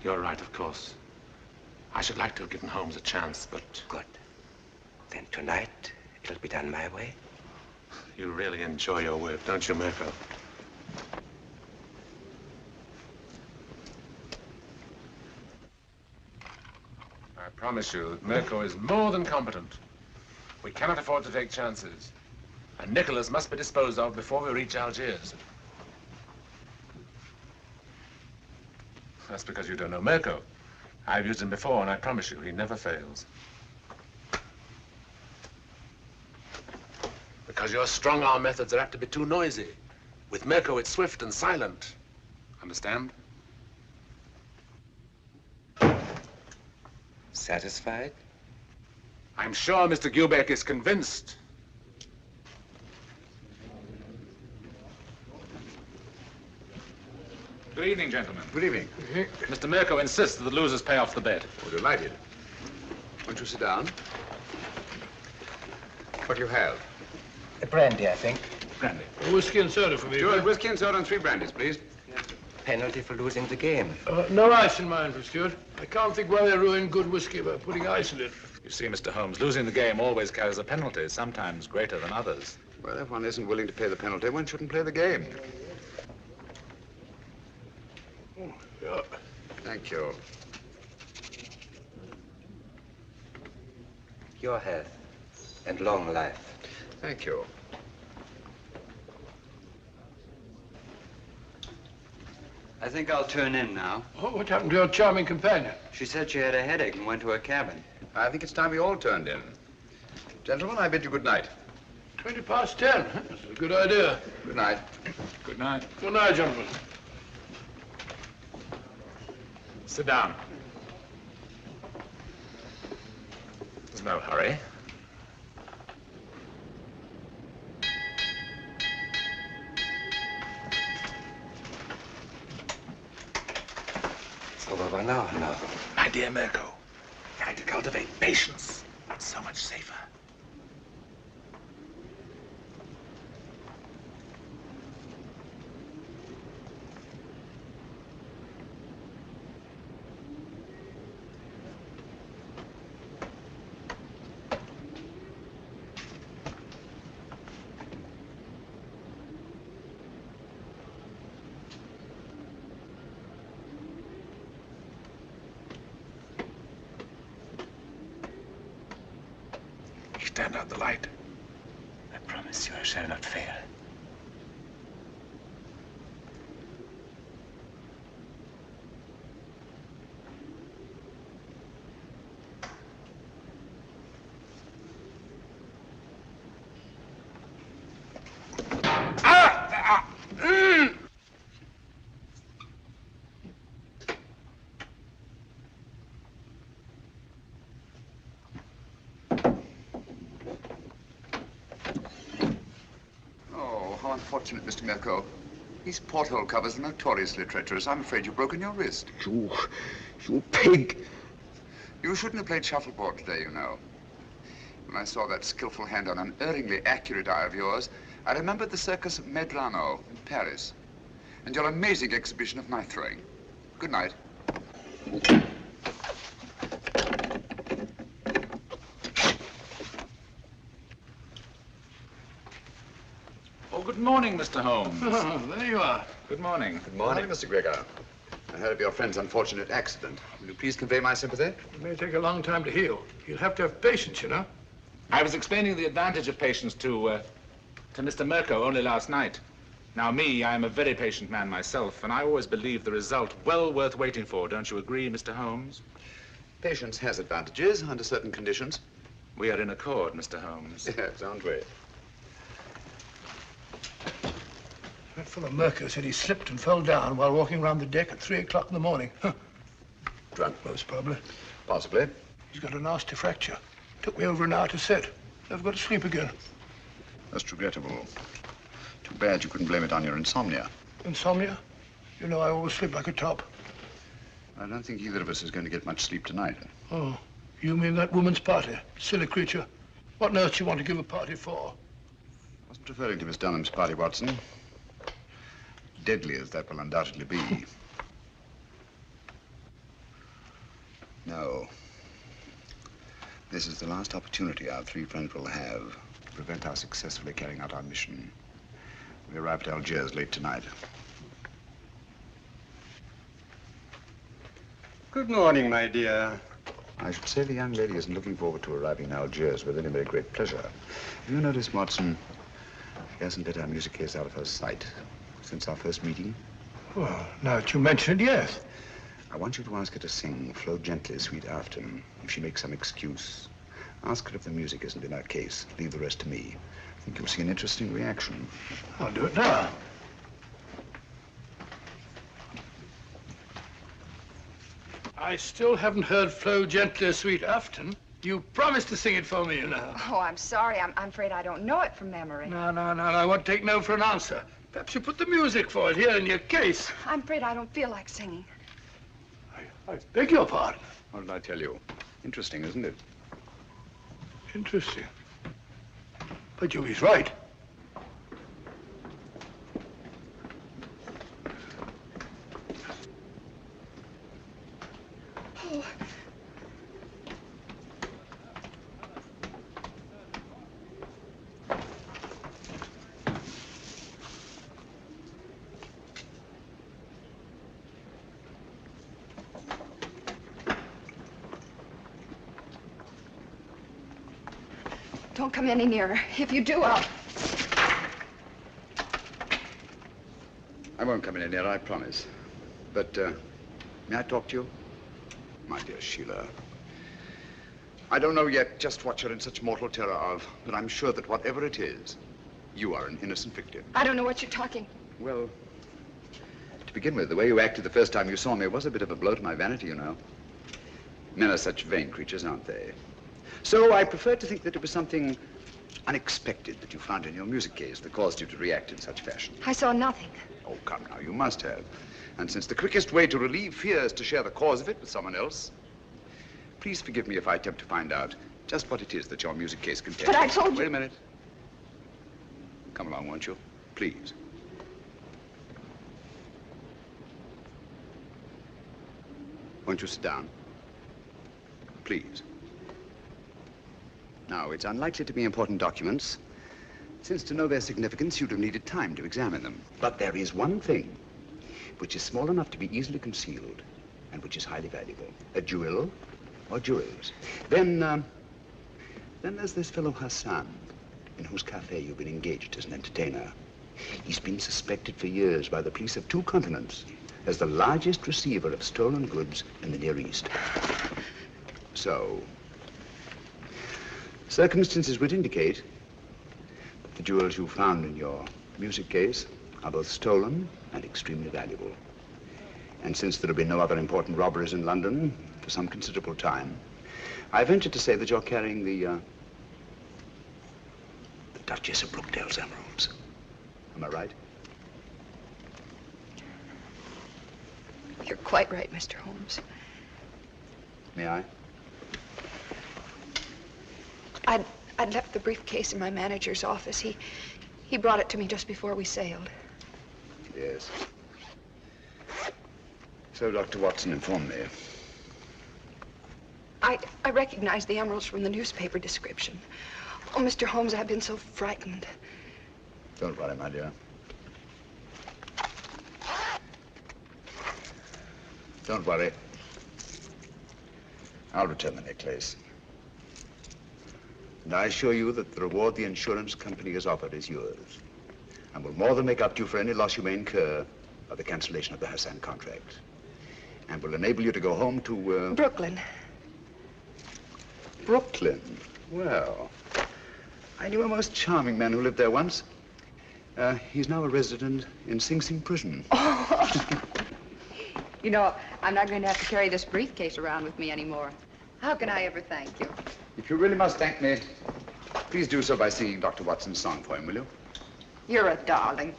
Speaker 13: You're right, of course. I should like to have given Holmes a chance, but...
Speaker 16: Good. Then tonight, it'll be done my way.
Speaker 13: You really enjoy your work, don't you, Mirko? I promise you that Mirko is more than competent. We cannot afford to take chances. And Nikolas must be disposed of before we reach Algiers. That's because you don't know Mirko. I've used him before, and I promise you, he never fails. Because your strong-arm methods are apt to be too noisy. With Mirko, it's swift and silent. Understand?
Speaker 16: Satisfied?
Speaker 13: I'm sure Mr. Gubeck is convinced.
Speaker 18: Good evening, gentlemen.
Speaker 3: Good evening.
Speaker 18: Mr. Mirko insists that the losers pay off the bet.
Speaker 3: Oh, delighted. Won't you sit down? What do you have?
Speaker 9: A brandy, I think.
Speaker 18: Brandy.
Speaker 13: A whiskey and soda for me.
Speaker 3: Stuart, whiskey and soda and 3 brandies, please.
Speaker 16: Penalty for losing the game.
Speaker 13: No ice in mine for Stuart. I can't think why they ruin good whiskey by putting ice in it.
Speaker 18: You see, Mr. Holmes, losing the game always carries a penalty, sometimes greater than others.
Speaker 3: Well, if one isn't willing to pay the penalty, one shouldn't play the game.
Speaker 13: Oh, yeah.
Speaker 3: Thank you.
Speaker 16: Your health and long life.
Speaker 3: Thank you.
Speaker 8: I think I'll turn in now.
Speaker 13: Oh, what happened to your charming companion?
Speaker 8: She said she had a headache and went to her cabin.
Speaker 3: I think it's time we all turned in. Gentlemen, I bid you good night.
Speaker 13: 10:20. That's a good idea.
Speaker 3: Good night.
Speaker 18: Good night.
Speaker 13: Good night, gentlemen.
Speaker 18: Sit down. There's no hurry.
Speaker 16: It's over by now.
Speaker 18: My dear Mirko, try to cultivate patience. It's so much safer. Stand out the light.
Speaker 16: I promise you I shall not fail.
Speaker 3: Unfortunate, Mr. Mirko. These porthole covers are notoriously treacherous. I'm afraid you've broken your wrist.
Speaker 4: You pig!
Speaker 3: You shouldn't have played shuffleboard today, you know. When I saw that skillful hand on an unerringly accurate eye of yours, I remembered the circus of Medrano in Paris and your amazing exhibition of knife throwing. Good night.
Speaker 18: Good morning, Mr. Holmes.
Speaker 13: Oh, there you are.
Speaker 18: Good morning.
Speaker 3: Good morning, Mr. Gregor. I heard of your friend's unfortunate accident. Will you please convey my sympathy?
Speaker 13: It may take a long time to heal. You'll have to have patience, you know.
Speaker 18: I was explaining the advantage of patience to Mr. Mirko only last night. Now, I am a very patient man myself, and I always believe the result well worth waiting for. Don't you agree, Mr. Holmes?
Speaker 3: Patience has advantages under certain conditions.
Speaker 18: We are in accord, Mr. Holmes.
Speaker 3: Yes, aren't we?
Speaker 13: That fellow Mirko said he slipped and fell down while walking around the deck at 3 o'clock in the morning. Huh. Drunk, most probably.
Speaker 3: Possibly.
Speaker 13: He's got a nasty fracture. Took me over an hour to set. Never got to sleep again.
Speaker 3: That's regrettable. Too bad you couldn't blame it on your insomnia.
Speaker 13: Insomnia? You know I always sleep like a top.
Speaker 3: I don't think either of us is going to get much sleep tonight.
Speaker 13: Oh, you mean that woman's party? Silly creature. What on earth do you want to give a party for?
Speaker 3: I wasn't referring to Miss Dunham's party, Watson. Deadly as that will undoubtedly be. No. This is the last opportunity our 3 friends will have to prevent our successfully carrying out our mission. We arrive at Algiers late tonight.
Speaker 19: Good morning, my dear.
Speaker 3: I should say the young lady isn't looking forward to arriving in Algiers with any very great pleasure. Have you noticed, Watson, she hasn't let our music case out of her sight since our first meeting?
Speaker 13: Well, now that you mention it, yes.
Speaker 3: I want you to ask her to sing Flow Gently, Sweet Afton. If she makes some excuse, ask her if the music isn't in her case. Leave the rest to me. I think you'll see an interesting reaction.
Speaker 13: I'll do it now. I still haven't heard Flow Gently, Sweet Afton.
Speaker 1: You promised to sing it for me, you know.
Speaker 5: Oh, I'm sorry. I'm afraid I don't know it from memory.
Speaker 1: No, I won't take no for an answer. Perhaps you put the music for it here in your case.
Speaker 5: I'm afraid I don't feel like singing.
Speaker 13: I beg your pardon.
Speaker 3: What did I tell you? Interesting, isn't it?
Speaker 13: Interesting. But he's right.
Speaker 5: Oh. Don't come any nearer. If you do, I'll...
Speaker 3: I won't come any nearer, I promise. But, may I talk to you? My dear Sheila, I don't know yet just what you're in such mortal terror of, but I'm sure that whatever it is, you are an innocent victim.
Speaker 5: I don't know what you're talking.
Speaker 3: Well, to begin with, the way you acted the first time you saw me was a bit of a blow to my vanity, you know. Men are such vain creatures, aren't they? So I prefer to think that it was something unexpected that you found in your music case that caused you to react in such fashion.
Speaker 5: I saw nothing.
Speaker 3: Oh, come now, you must have. And since the quickest way to relieve fear is to share the cause of it with someone else, please forgive me if I attempt to find out just what it is that your music case contains.
Speaker 5: But I told you...
Speaker 3: Wait a minute. Come along, won't you? Please. Won't you sit down? Please. Now, it's unlikely to be important documents, since to know their significance, you'd have needed time to examine them. But there is one thing which is small enough to be easily concealed and which is highly valuable. A jewel or jewels. Then there's this fellow Hassan, in whose cafe you've been engaged as an entertainer. He's been suspected for years by the police of 2 continents as the largest receiver of stolen goods in the Near East. So, circumstances would indicate that the jewels you found in your music case are both stolen and extremely valuable. And since there have been no other important robberies in London for some considerable time, I venture to say that you're carrying the Duchess of Brookdale's emeralds. Am I right?
Speaker 5: You're quite right, Mr. Holmes.
Speaker 3: May I?
Speaker 5: I'd left the briefcase in my manager's office. He brought it to me just before we sailed.
Speaker 3: Yes. So Dr. Watson informed me.
Speaker 5: I recognized the emeralds from the newspaper description. Oh, Mr. Holmes, I've been so frightened.
Speaker 3: Don't worry, my dear. Don't worry. I'll return the necklace. And I assure you that the reward the insurance company has offered is yours, and will more than make up to you for any loss you may incur by the cancellation of the Hassan contract, and will enable you to go home to,
Speaker 5: Brooklyn.
Speaker 3: Brooklyn? Well, I knew a most charming man who lived there once. He's now a resident in Sing Sing prison.
Speaker 5: Oh. You know, I'm not going to have to carry this briefcase around with me anymore. How can I ever thank you?
Speaker 3: If you really must thank me, please do so by singing Dr. Watson's song for him, will you?
Speaker 5: You're a darling.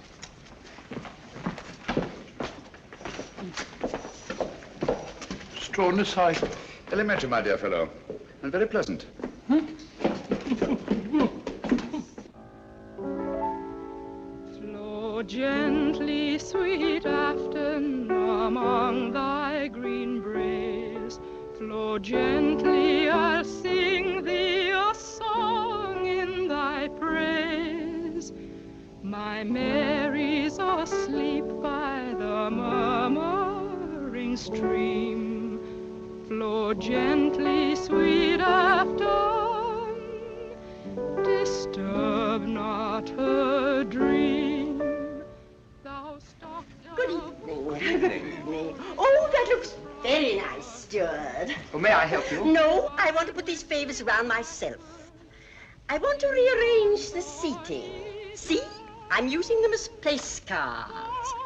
Speaker 13: Extraordinary sight.
Speaker 3: Elementary, my dear fellow, and very pleasant.
Speaker 14: Flow gently, sweet Afton, among thy green braes. Flow gently, I'll sing thee a song in thy praise. My Mary's asleep by the murmuring stream. Flow gently, sweet Afton, disturb not her dream. Thou stalk
Speaker 11: Good evening. Good evening. Oh, that looks very nice, steward.
Speaker 9: Oh, may I help you?
Speaker 11: No, I want to put these favors around myself. I want to rearrange the seating. See? I'm using them as place cards.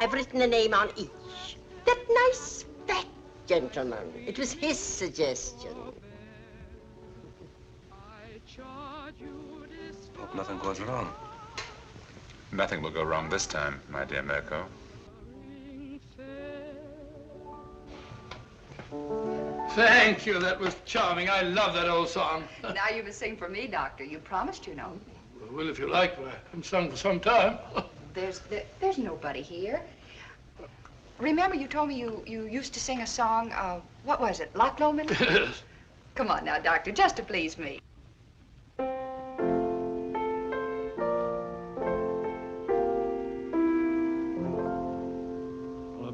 Speaker 11: I've written a name on each. That nice fat gentleman. It was his suggestion.
Speaker 16: nothing goes wrong.
Speaker 18: Nothing will go wrong this time, my dear Mirko.
Speaker 1: Thank you. That was charming. I love that old song.
Speaker 5: Now you must sing for me, Doctor. You promised, you know.
Speaker 1: Well, if you like. I haven't sung for some time.
Speaker 5: There's nobody here. Remember you told me you used to sing a song, what was it, Loch Lomond?
Speaker 1: Yes.
Speaker 5: Come on now, Doctor, just to please me.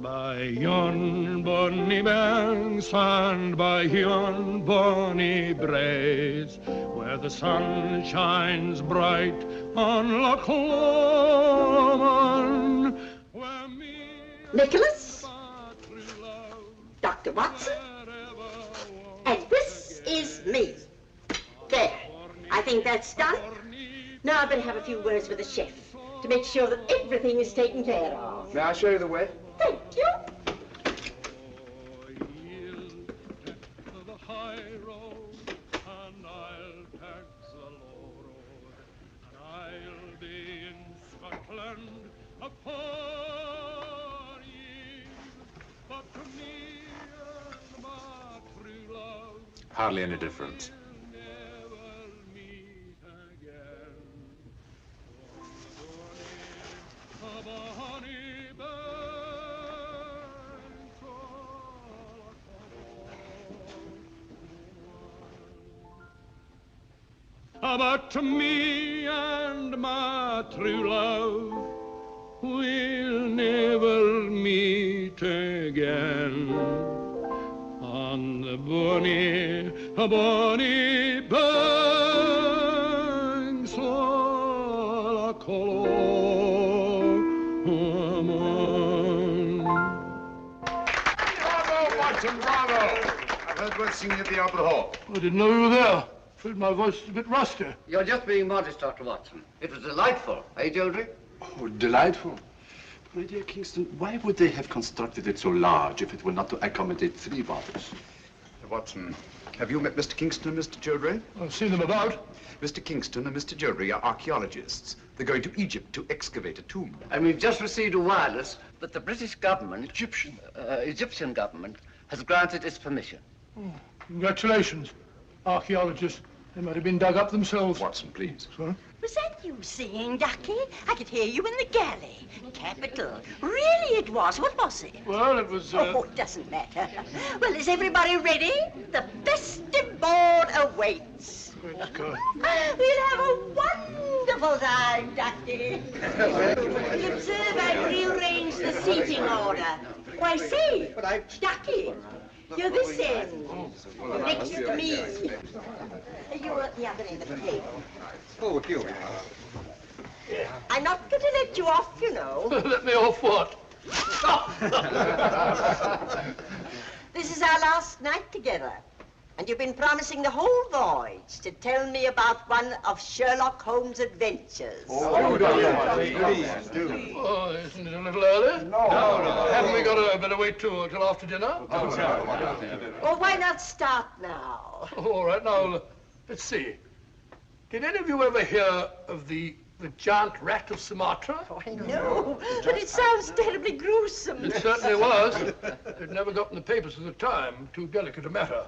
Speaker 13: By yon bonny banks and by yon bonny braes, where the sun shines bright on Loch Lomond,
Speaker 11: Nicholas, Dr. Watson, and this is me. There, I think that's done. Now I better have a few words with the chef to make sure that everything is taken care of.
Speaker 3: May I show you the way?
Speaker 11: Thank you.
Speaker 18: Hardly any difference.
Speaker 13: But me and my true love will never meet again on the bonny banks of Loch Lomond.
Speaker 3: Bravo, Watson, bravo! I've heard words singing at the Opera Hall.
Speaker 1: I didn't know you were there. I feel my voice is a bit rusty.
Speaker 12: You're just being modest, Dr. Watson. It was delightful, eh, Jodry?
Speaker 15: Oh, delightful. My dear Kingston, why would they have constructed it so large if it were not to accommodate 3 bottles?
Speaker 3: Watson, have you met Mr. Kingston and Mr. Jodry?
Speaker 1: I've seen them about.
Speaker 3: Mr. Kingston and Mr. Jodry are archaeologists. They're going to Egypt to excavate a tomb.
Speaker 12: And we've just received a wireless that the British government, Egyptian government, has granted its permission.
Speaker 1: Oh, congratulations, archaeologists. They might have been dug up themselves.
Speaker 3: Watson, please.
Speaker 1: Sorry?
Speaker 11: Was that you singing, Ducky? I could hear you in the galley. Capital. Really it was. What was it?
Speaker 1: Well, it was...
Speaker 11: Oh, it doesn't matter. Well, is everybody ready? The festive board awaits.
Speaker 1: Let's go.
Speaker 11: We'll have a wonderful time, Ducky. You observe I've rearranged the seating order. Why, say, Ducky, you're this end, next to me. You're at the other end of the table.
Speaker 16: Oh, here we are.
Speaker 11: I'm not going to let you off, you know.
Speaker 1: Let me off what?
Speaker 11: This is our last night together. And you've been promising the whole voyage to tell me about one of Sherlock Holmes' adventures.
Speaker 1: Please do. Oh, isn't it a little early? No. Haven't we got to better wait till after dinner?
Speaker 11: Well, why not start now?
Speaker 1: All right, now, let's see. Did any of you ever hear of the giant rat of Sumatra?
Speaker 11: Oh, I know, but it sounds terribly gruesome.
Speaker 1: It certainly was. It never got in the papers at the time. Too delicate a matter.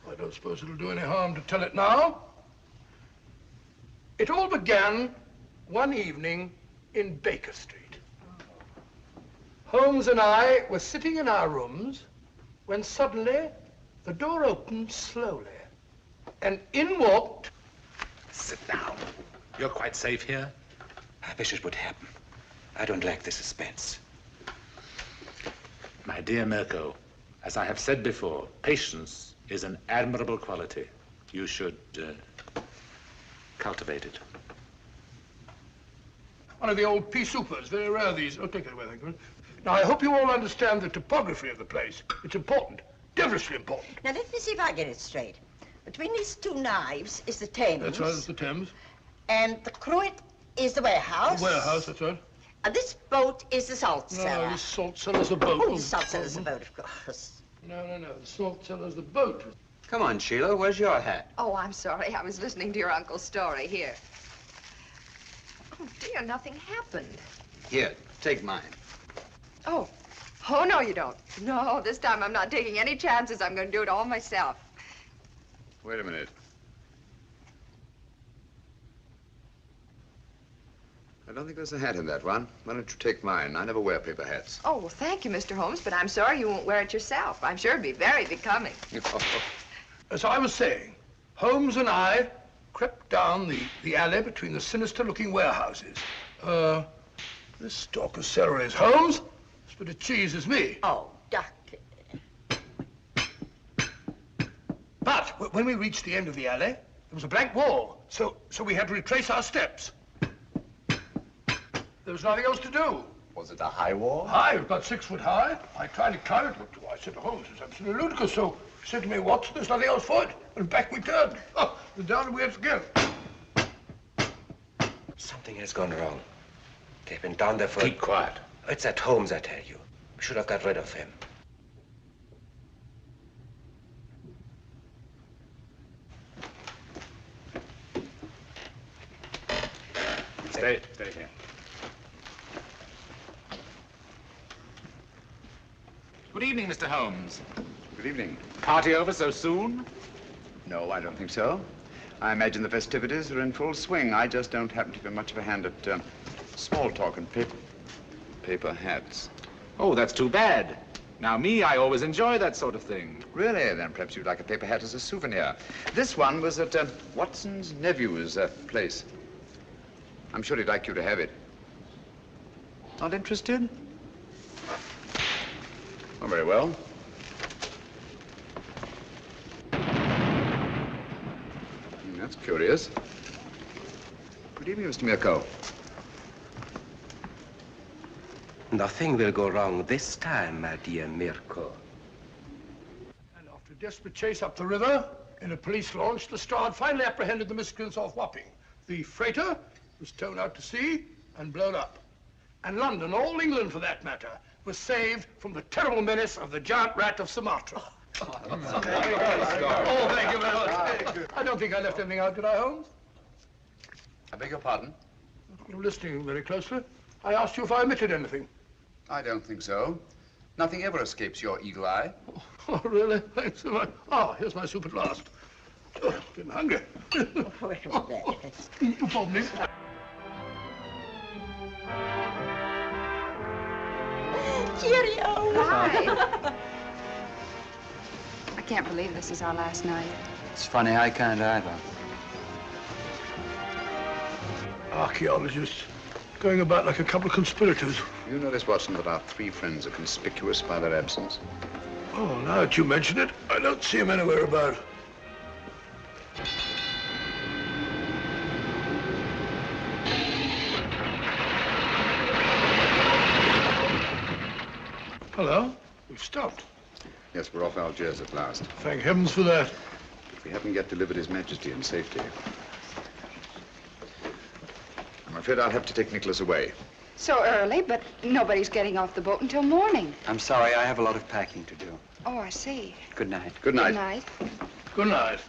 Speaker 1: I don't suppose it'll do any harm to tell it now. It all began one evening in Baker Street. Holmes and I were sitting in our rooms when suddenly the door opened slowly and in walked...
Speaker 18: Sit down. You're quite safe here?
Speaker 16: I wish it would happen. I don't like the suspense.
Speaker 18: My dear Mirko, as I have said before, patience is an admirable quality. You should cultivate it.
Speaker 1: One of the old pea soupers, very rare these. Oh, take it away, thank you. Now, I hope you all understand the topography of the place. It's important, devilishly important.
Speaker 11: Now, let me see if I get it straight. Between these 2 knives is the Thames.
Speaker 1: That's right, it's the Thames.
Speaker 11: And the cruet is the warehouse.
Speaker 1: The warehouse, that's right.
Speaker 11: And this boat is the salt cellar.
Speaker 1: No, the salt cellar's a boat.
Speaker 11: Oh, the salt cellar's a boat, of course.
Speaker 1: No, the salt cellar's the boat.
Speaker 8: Come on, Sheila, where's your hat?
Speaker 5: Oh, I'm sorry. I was listening to your uncle's story. Here. and nothing happened.
Speaker 8: Here, take mine.
Speaker 5: Oh. Oh, no, you don't. No, this time I'm not taking any chances. I'm going to do it all myself.
Speaker 3: Wait a minute. I don't think there's a hat in that one. Why don't you take mine? I never wear paper hats.
Speaker 5: Oh, well, thank you, Mr. Holmes, but I'm sorry you won't wear it yourself. I'm sure it'd be very becoming.
Speaker 1: As I was saying, Holmes and I crept down the alley between the sinister-looking warehouses. This stalk of celery is Holmes. This bit of cheese is me.
Speaker 11: Oh, Ducky.
Speaker 1: But when we reached the end of the alley, there was a blank wall, so we had to retrace our steps. There was nothing else to do.
Speaker 3: Was it a high wall?
Speaker 1: High, about 6 foot high. I tried to climb it, but I said to Holmes, it's absolutely ludicrous. So he said to me, Watson, there's nothing else for it. And back we turned. Oh, and down we went again.
Speaker 16: Something has gone wrong. They've been down there for...
Speaker 6: Keep quiet.
Speaker 16: It's at Holmes, I tell you. We should have got rid of him.
Speaker 6: Stay here. Good evening, Mr. Holmes.
Speaker 3: Good evening.
Speaker 6: Party over so soon?
Speaker 3: No, I don't think so. I imagine the festivities are in full swing. I just don't happen to be much of a hand at small talk and paper hats.
Speaker 6: Oh, that's too bad. Now, I always enjoy that sort of thing.
Speaker 3: Really? Then perhaps you'd like a paper hat as a souvenir. This one was at Watson's nephew's place. I'm sure he'd like you to have it. Not interested? Oh, very well. That's curious. Good evening, Mr. Mirko.
Speaker 16: Nothing will go wrong this time, my dear Mirko.
Speaker 1: And after a desperate chase up the river, in a police launch, the Strad finally apprehended the miscreants off Wapping. The freighter was towed out to sea and blown up. And London, all England for that matter, was saved from the terrible menace of the giant rat of Sumatra. Oh, thank you very much. I don't think I left anything out, did I, Holmes?
Speaker 3: I beg your pardon?
Speaker 1: You're listening very closely. I asked you if I omitted anything.
Speaker 3: I don't think so. Nothing ever escapes your eagle eye.
Speaker 1: Oh, really? Thanks so much. Ah, here's my soup at last. Oh, getting hungry. You pardon me.
Speaker 11: Cheerio.
Speaker 5: Hi. I can't believe this is our last night.
Speaker 8: It's funny, I can't either.
Speaker 1: Archaeologists going about like a couple of conspirators.
Speaker 3: You notice, Watson, that our 3 friends are conspicuous by their absence.
Speaker 1: Oh, now that you mention it, I don't see him anywhere about. Hello? We've stopped.
Speaker 3: Yes, we're off Algiers at last.
Speaker 1: Thank heavens for that.
Speaker 3: We haven't yet delivered His Majesty in safety. I'm afraid I'll have to take Nikolas away.
Speaker 5: So early, but nobody's getting off the boat until morning.
Speaker 8: I'm sorry, I have a lot of packing to do.
Speaker 5: Oh, I see.
Speaker 8: Good night.
Speaker 3: Good night.
Speaker 5: Good night.
Speaker 1: Good night.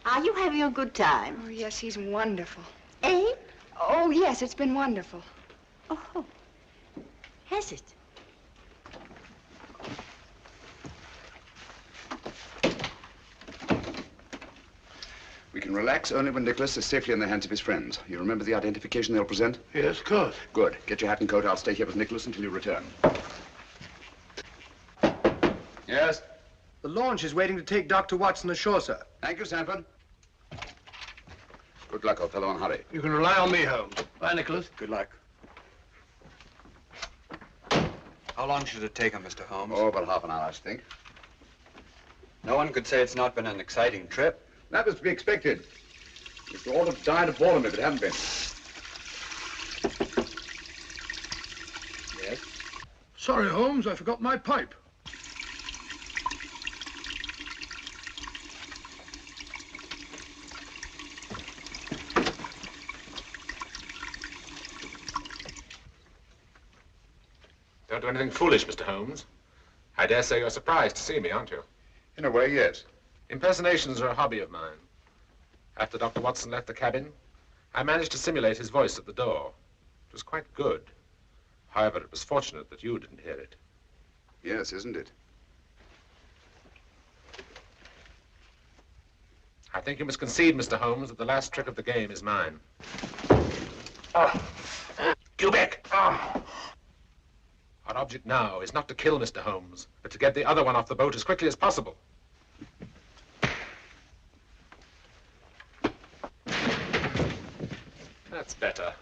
Speaker 11: Are you having a good time?
Speaker 5: Oh, yes, he's wonderful.
Speaker 11: Eh?
Speaker 5: Oh, yes, it's been wonderful.
Speaker 11: Oh, has it?
Speaker 3: We can relax only when Nikolas is safely in the hands of his friends. You remember the identification they'll present?
Speaker 1: Yes, of course.
Speaker 3: Good. Get your hat and coat. I'll stay here with Nikolas until you return. Yes?
Speaker 17: The launch is waiting to take Dr. Watson ashore, sir.
Speaker 3: Thank you, Sanford. Good luck, old fellow, and hurry.
Speaker 1: You can rely on me, Holmes. Bye, Nikolas.
Speaker 3: Good luck.
Speaker 8: How long should it take him, Mr. Holmes?
Speaker 3: Oh, about half an hour, I should think.
Speaker 8: No one could say it's not been an exciting trip.
Speaker 3: That was to be expected. We'd all have died of boredom if it hadn't been. Yes?
Speaker 1: Sorry, Holmes, I forgot my pipe.
Speaker 18: Don't do anything foolish, Mr. Holmes. I dare say you're surprised to see me, aren't you?
Speaker 3: In a way, yes.
Speaker 18: Impersonations are a hobby of mine. After Dr. Watson left the cabin, I managed to simulate his voice at the door. It was quite good. However, it was fortunate that you didn't hear it.
Speaker 3: Yes, isn't it?
Speaker 18: I think you must concede, Mr. Holmes, that the last trick of the game is mine. Cubic! Our object now is not to kill Mr. Holmes, but to get the other one off the boat as quickly as possible. That's better.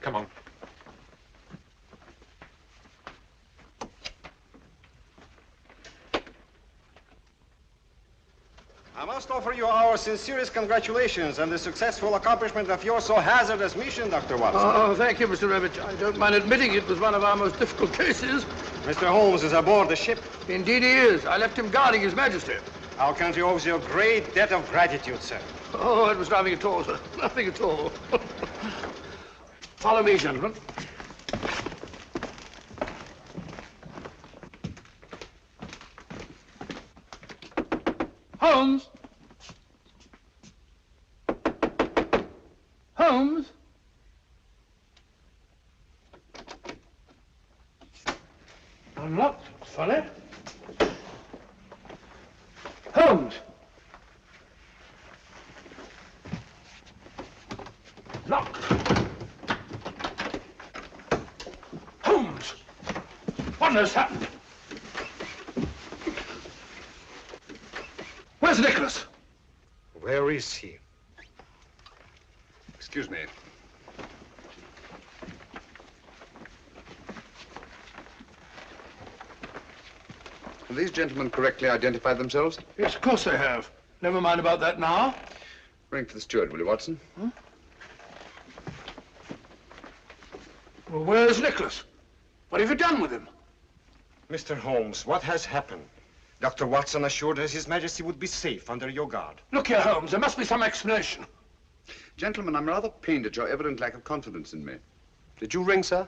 Speaker 18: Come on.
Speaker 19: I must offer you our sincerest congratulations on the successful accomplishment of your so hazardous mission, Dr. Watson.
Speaker 1: Oh, thank you, Mr. Revich. I don't mind admitting it was one of our most difficult cases.
Speaker 19: Mr. Holmes is aboard the ship.
Speaker 1: Indeed he is. I left him guarding His Majesty.
Speaker 19: Our country owes you a great debt of gratitude, sir.
Speaker 1: Oh, it was nothing at all, sir. Nothing at all. Follow me, gentlemen. Holmes! Holmes! Unlocked. Funny. Holmes! Locked. Holmes! What has happened? Where's Nikolas?
Speaker 19: Where is he?
Speaker 3: Excuse me. Have these gentlemen correctly identified themselves?
Speaker 1: Yes, of course they have. Never mind about that now.
Speaker 3: Ring for the steward, will you, Watson?
Speaker 1: Hmm? Well, where's Nikolas? What have you done with him?
Speaker 19: Mr. Holmes, what has happened? Dr. Watson assured us His Majesty would be safe under your guard.
Speaker 1: Look here, Holmes, there must be some explanation.
Speaker 3: Gentlemen, I'm rather pained at your evident lack of confidence in me.
Speaker 19: Did you ring, sir?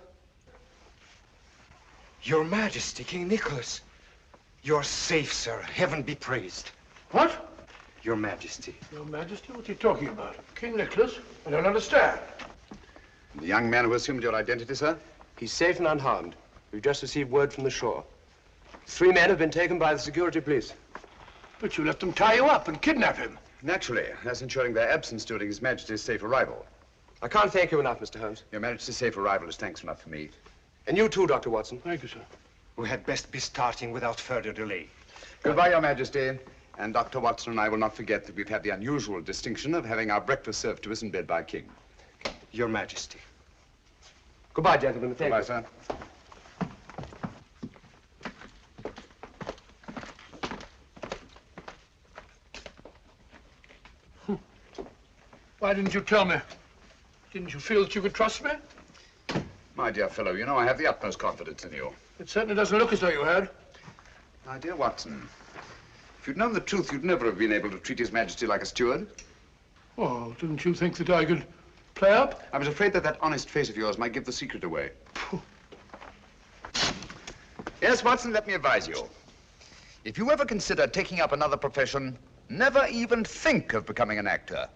Speaker 12: Your Majesty, King Nikolas. You're safe, sir. Heaven be praised.
Speaker 1: What?
Speaker 12: Your Majesty.
Speaker 1: Your Majesty? What are you talking about? King Nikolas? I don't understand.
Speaker 3: The young man who assumed your identity, sir?
Speaker 17: He's safe and unharmed. We've just received word from the shore. 3 men have been taken by the security police.
Speaker 1: But you let them tie you up and kidnap him.
Speaker 3: Naturally, that's ensuring their absence during His Majesty's safe arrival.
Speaker 17: I can't thank you enough, Mr. Holmes.
Speaker 3: Your Majesty's safe arrival is thanks enough for me.
Speaker 17: And you too, Dr. Watson.
Speaker 1: Thank you, sir.
Speaker 19: We had best be starting without further delay.
Speaker 3: Goodbye, Your Majesty. And Dr. Watson and I will not forget that we've had the unusual distinction of having our breakfast served to us in bed by a king.
Speaker 19: Your Majesty.
Speaker 17: Goodbye, gentlemen. Thank you.
Speaker 3: Goodbye, sir.
Speaker 1: Why didn't you tell me? Didn't you feel that you could trust me?
Speaker 3: My dear fellow, you know I have the utmost confidence in you.
Speaker 1: It certainly doesn't look as though you had.
Speaker 3: My dear Watson, if you'd known the truth, you'd never have been able to treat His Majesty like a steward.
Speaker 1: Oh, didn't you think that I could play up?
Speaker 3: I was afraid that that honest face of yours might give the secret away. Yes, Watson, let me advise you. If you ever consider taking up another profession, never even think of becoming an actor.